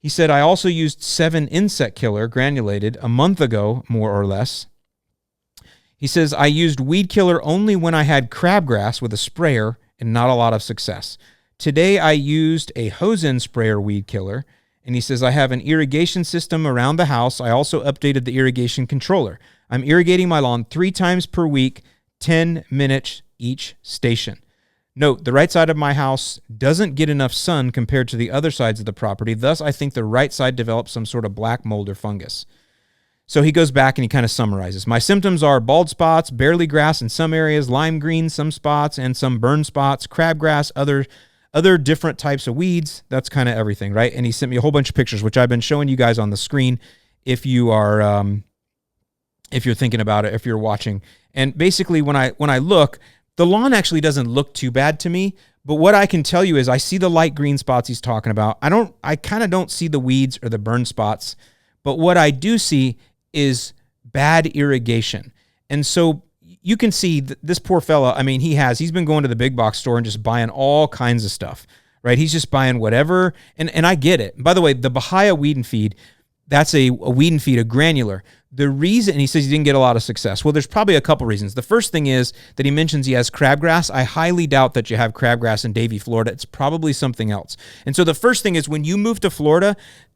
He said, I also used 7 insect killer granulated a month ago, more or less. He says, I used weed killer only when I had crabgrass with a sprayer and not a lot of success. Today I used a hose-in sprayer weed killer, and he says, I have an irrigation system around the house. I also updated the irrigation controller. I'm irrigating my lawn 3 times per week, 10 minutes each station. Note, the right side of my house doesn't get enough sun compared to the other sides of the property. Thus, I think the right side develops some sort of black mold or fungus. So he goes back and he kind of summarizes. My symptoms are bald spots, barely grass in some areas, lime green some spots, and some burn spots, crabgrass, other different types of weeds. That's kind of everything, right? And he sent me a whole bunch of pictures, which I've been showing you guys on the screen if you are, if you're thinking about it, if you're watching. And basically, when I look, the lawn actually doesn't look too bad to me, but what I can tell you is I see the light green spots he's talking about. I kind of don't see the weeds or the burn spots, but what I do see is bad irrigation. And so you can see this poor fella, I mean, he's been going to the big box store and just buying all kinds of stuff, right? He's just buying whatever, and I get it. By the way, the Bahia weed and feed, that's a weed and feed, a granular. The reason, and he says he didn't get a lot of success. Well, there's probably a couple reasons. The first thing is that he mentions he has crabgrass. I highly doubt that you have crabgrass in Davie, Florida. It's probably something else. And so the first thing is when you move to Florida,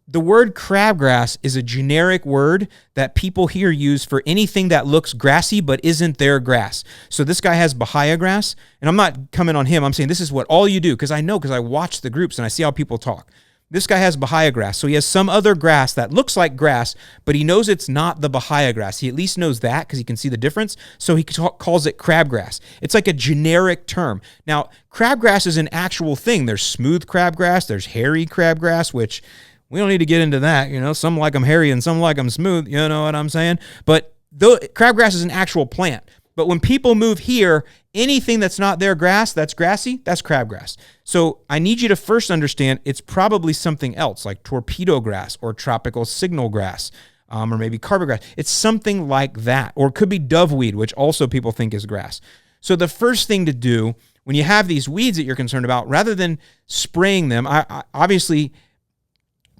the word crabgrass is a generic word that people here use for anything that looks grassy but isn't their grass. So this guy has Bahia grass, and I'm not coming on him. I'm saying this is what all you do, because I watch the groups and I see how people talk. This guy has Bahia grass, so he has some other grass that looks like grass, but he knows it's not the Bahia grass. He at least knows that because he can see the difference, so he calls it crabgrass. It's like a generic term. Now, crabgrass is an actual thing. There's smooth crabgrass, there's hairy crabgrass, which we don't need to get into that. Some like them hairy and some like them smooth, you know what I'm saying? But crabgrass is an actual plant. But when people move here, anything that's not their grass, that's grassy, that's crabgrass. So I need you to first understand it's probably something else, like torpedo grass or tropical signal grass, or maybe carpet grass. It's something like that. Or it could be doveweed, which also people think is grass. So the first thing to do when you have these weeds that you're concerned about, rather than spraying them, I obviously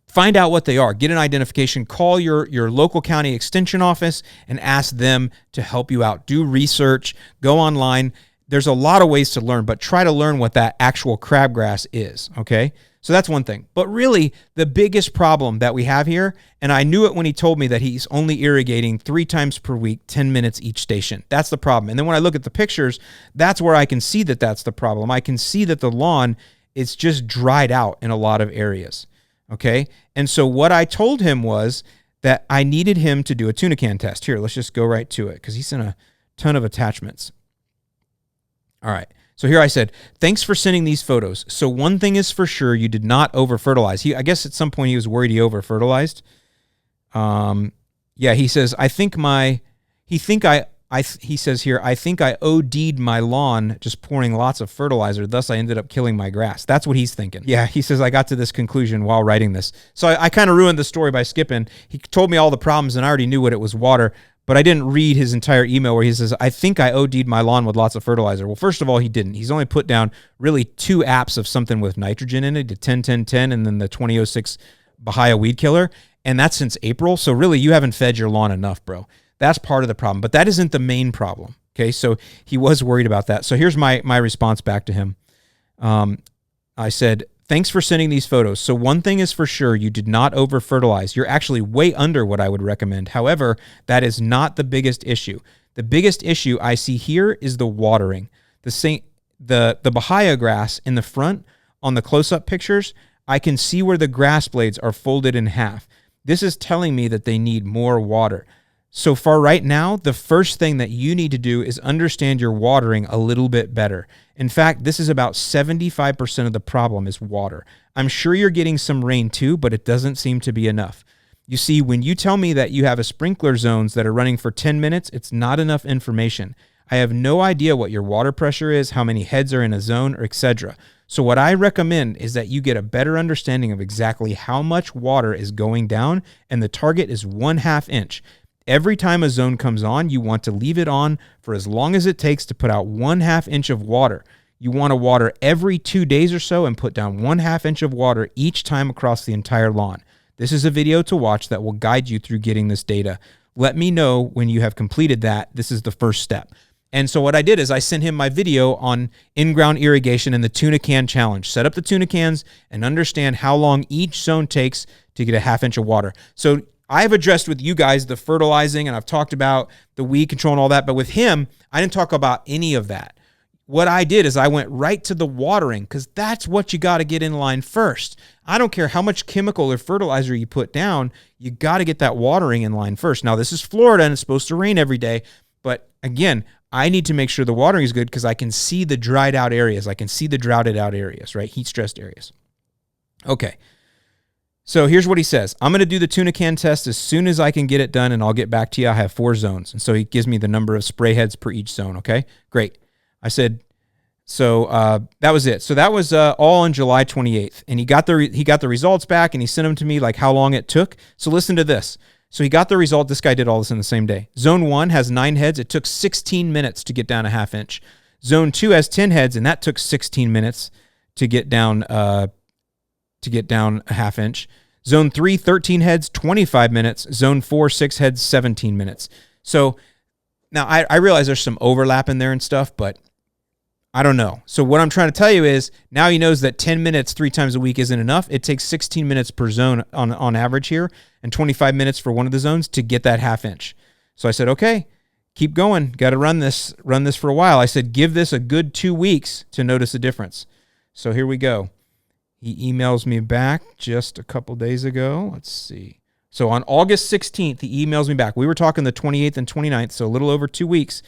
find out what they are. Get an identification. Call your local county extension office and ask them to help you out. Do research. Go online. There's a lot of ways to learn, but try to learn what that actual crabgrass is, okay? So that's one thing. But really, the biggest problem that we have here, and I knew it when he told me that he's only irrigating 3 times per week, 10 minutes each station. That's the problem. And then when I look at the pictures, that's where I can see that that's the problem. I can see that the lawn is just dried out in a lot of areas. Okay, and so what I told him was that I needed him to do a tuna can test. Here, let's just go right to it because he sent a ton of attachments. All right, so here I said, thanks for sending these photos. So one thing is for sure, you did not over-fertilize. I guess at some point he was worried he over-fertilized. Yeah, he says, he says here, I think I OD'd my lawn just pouring lots of fertilizer, thus I ended up killing my grass. That's what he's thinking. Yeah, he says, I got to this conclusion while writing this. So I kind of ruined the story by skipping. He told me all the problems, and I already knew what it was water, but I didn't read his entire email where he says, I think I OD'd my lawn with lots of fertilizer. Well, first of all, he didn't. He's only put down really 2 apps of something with nitrogen in it, the 10-10-10 and then the 2006 Bahia weed killer, and that's since April. So really, you haven't fed your lawn enough, bro. That's part of the problem, but that isn't the main problem, okay? So he was worried about that. So here's my response back to him. I said, thanks for sending these photos. So one thing is for sure, you did not over-fertilize. You're actually way under what I would recommend. However, that is not the biggest issue. The biggest issue I see here is the watering. The Bahia grass in the front on the close-up pictures, I can see where the grass blades are folded in half. This is telling me that they need more water. So far right now, the first thing that you need to do is understand your watering a little bit better. In fact, this is about 75% of the problem is water. I'm sure you're getting some rain too, but it doesn't seem to be enough. You see, when you tell me that you have a sprinkler zones that are running for 10 minutes, it's not enough information. I have no idea what your water pressure is, how many heads are in a zone, or etc. So what I recommend is that you get a better understanding of exactly how much water is going down, and the target is 1/2 inch. Every time a zone comes on, you want to leave it on for as long as it takes to put out 1/2 inch of water. You want to water every 2 days or so and put down 1/2 inch of water each time across the entire lawn. This is a video to watch that will guide you through getting this data. Let me know when you have completed that. This is the first step. And so what I did is I sent him my video on in-ground irrigation and the tuna can challenge. Set up the tuna cans and understand how long each zone takes to get a 1/2 inch of water. So I've addressed with you guys the fertilizing, and I've talked about the weed control and all that, but with him, I didn't talk about any of that. What I did is I went right to the watering because that's what you got to get in line first. I don't care how much chemical or fertilizer you put down, you got to get that watering in line first. Now, this is Florida, and it's supposed to rain every day, but again, I need to make sure the watering is good because I can see the dried out areas. I can see the droughted out areas, right? Heat stressed areas. Okay. So here's what he says. I'm going to do the tuna can test as soon as I can get it done, and I'll get back to you. I have 4 zones. And so he gives me the number of spray heads per each zone, okay? Great. I said, so that was it. So that was all on July 28th. And he got the results back, and he sent them to me, like how long it took. So listen to this. So he got the result. This guy did all this in the same day. Zone 1 has 9 heads. It took 16 minutes to get down a 1/2 inch. Zone 2 has 10 heads, and that took 16 minutes to get down a 1/2 inch. Zone 3, 13 heads, 25 minutes. Zone 4, 6 heads, 17 minutes. So now I realize there's some overlap in there and stuff, but I don't know. So what I'm trying to tell you is now he knows that 10 minutes 3 times a week isn't enough. It takes 16 minutes per zone on average here and 25 minutes for one of the zones to get that half inch. So I said, okay, keep going. Got to run this for a while. I said, give this a good 2 weeks to notice a difference. So here we go. He emails me back just a couple days ago. Let's see. So on August 16th, he emails me back. We were talking the 28th and 29th, so a little over 2 weeks.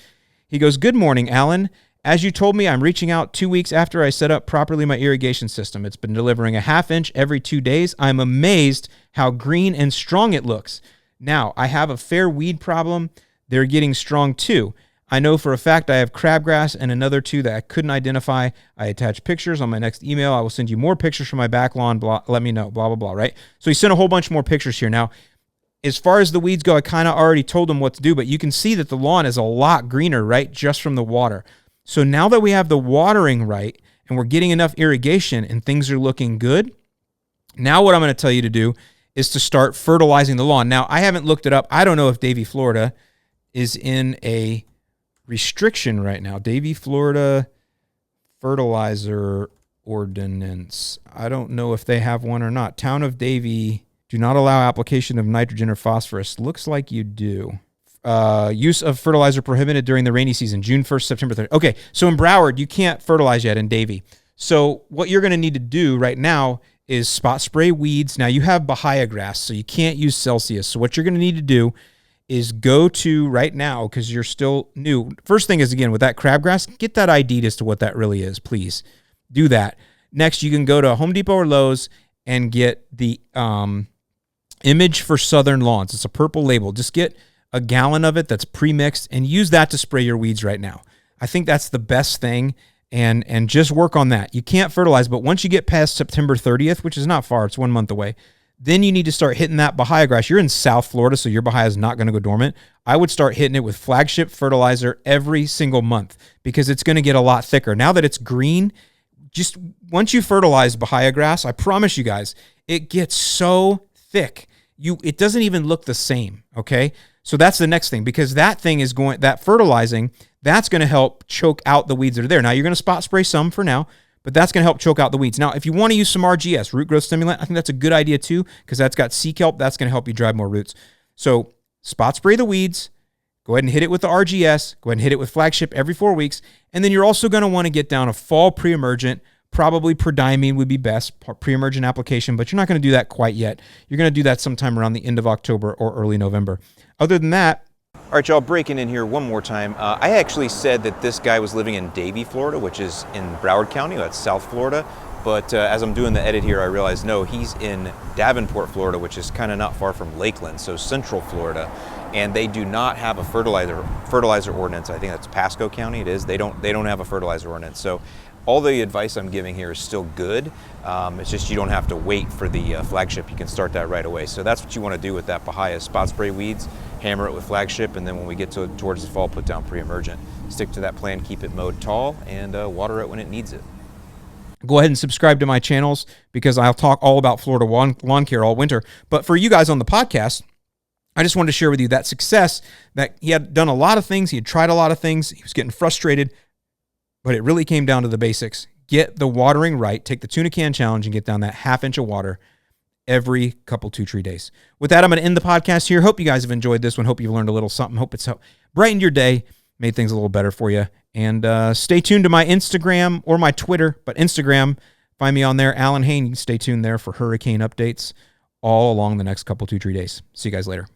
He goes, good morning, Alan. As you told me, I'm reaching out 2 weeks after I set up properly my irrigation system. It's been delivering a half inch every 2 days. I'm amazed how green and strong it looks. Now, I have a fair weed problem. They're getting strong too. I know for a fact I have crabgrass and another 2 that I couldn't identify. I attach pictures on my next email. I will send you more pictures from my back lawn. Blah, let me know, blah, blah, blah, right? So he sent a whole bunch more pictures here. Now, as far as the weeds go, I kind of already told him what to do, but you can see that the lawn is a lot greener, right, just from the water. So now that we have the watering right and we're getting enough irrigation and things are looking good, now what I'm going to tell you to do is to start fertilizing the lawn. Now, I haven't looked it up. I don't know if Davie, Florida is in a restriction right now. Davie, Florida fertilizer ordinance. I don't know if they have one or not. Town of Davie, do not allow application of nitrogen or phosphorus. Looks like you do. Use of fertilizer prohibited during the rainy season, June 1st, September 3rd. Okay, so in Broward, you can't fertilize yet in Davie. So what you're going to need to do right now is spot spray weeds. Now, you have Bahia grass, so you can't use Celsius. So what you're going to need to do is go to right now, because you're still new. First thing is, again, with that crabgrass, get that ID'd as to what that really is, please. Do that. Next, you can go to Home Depot or Lowe's and get the Image for Southern Lawns. It's a purple label. Just get a gallon of it that's pre-mixed and use that to spray your weeds right now. I think that's the best thing, and just work on that. You can't fertilize, but once you get past September 30th, which is not far, it's 1 month away, then you need to start hitting that Bahia grass. You're in South Florida, so your Bahia is not going to go dormant. I would start hitting it with flagship fertilizer every single month because it's going to get a lot thicker. Now that it's green, just once you fertilize Bahia grass, I promise you guys, it gets so thick. It doesn't even look the same, okay? So that's the next thing, because that fertilizing, that's going to help choke out the weeds that are there. Now, you're going to spot spray some for now, but that's going to help choke out the weeds. Now, if you want to use some RGS, root growth stimulant, I think that's a good idea too, because that's got sea kelp. That's going to help you drive more roots. So spot spray the weeds, go ahead and hit it with the RGS, go ahead and hit it with flagship every 4 weeks, and then you're also going to want to get down a fall pre-emergent. Probably prodiamine would be best, pre-emergent application, but you're not going to do that quite yet. You're going to do that sometime around the end of October or early November. Other than that, all right, y'all, breaking in here one more time. I actually said that this guy was living in Davie, Florida, which is in Broward County. That's South Florida. But as I'm doing the edit here, I realized, no, he's in Davenport, Florida, which is kind of not far from Lakeland, so Central Florida. And they do not have a fertilizer ordinance. I think that's Pasco County. It is. They don't have a fertilizer ordinance. So all the advice I'm giving here is still good. It's just you don't have to wait for the flagship. You can start that right away. So that's what you want to do with that Bahia. Spot spray weeds, hammer it with flagship, and then when we get towards the fall, put down pre-emergent. Stick to that plan, keep it mowed tall, and water it when it needs it. Go ahead and subscribe to my channels because I'll talk all about Florida lawn care all winter. But for you guys on the podcast, I just wanted to share with you that success, that he had done a lot of things. He had tried a lot of things. He was getting frustrated, but it really came down to the basics. Get the watering right. Take the tuna can challenge and get down that half inch of water every couple 2-3 days. With that, I'm going to end the podcast here. Hope you guys have enjoyed this one. Hope you've learned a little something. Hope it's brightened your day, made things a little better for you. And stay tuned to my Instagram or my Twitter, but Instagram, find me on there, Alan Hain. You can stay tuned there for hurricane updates all along the next couple 2-3 days. See you guys later.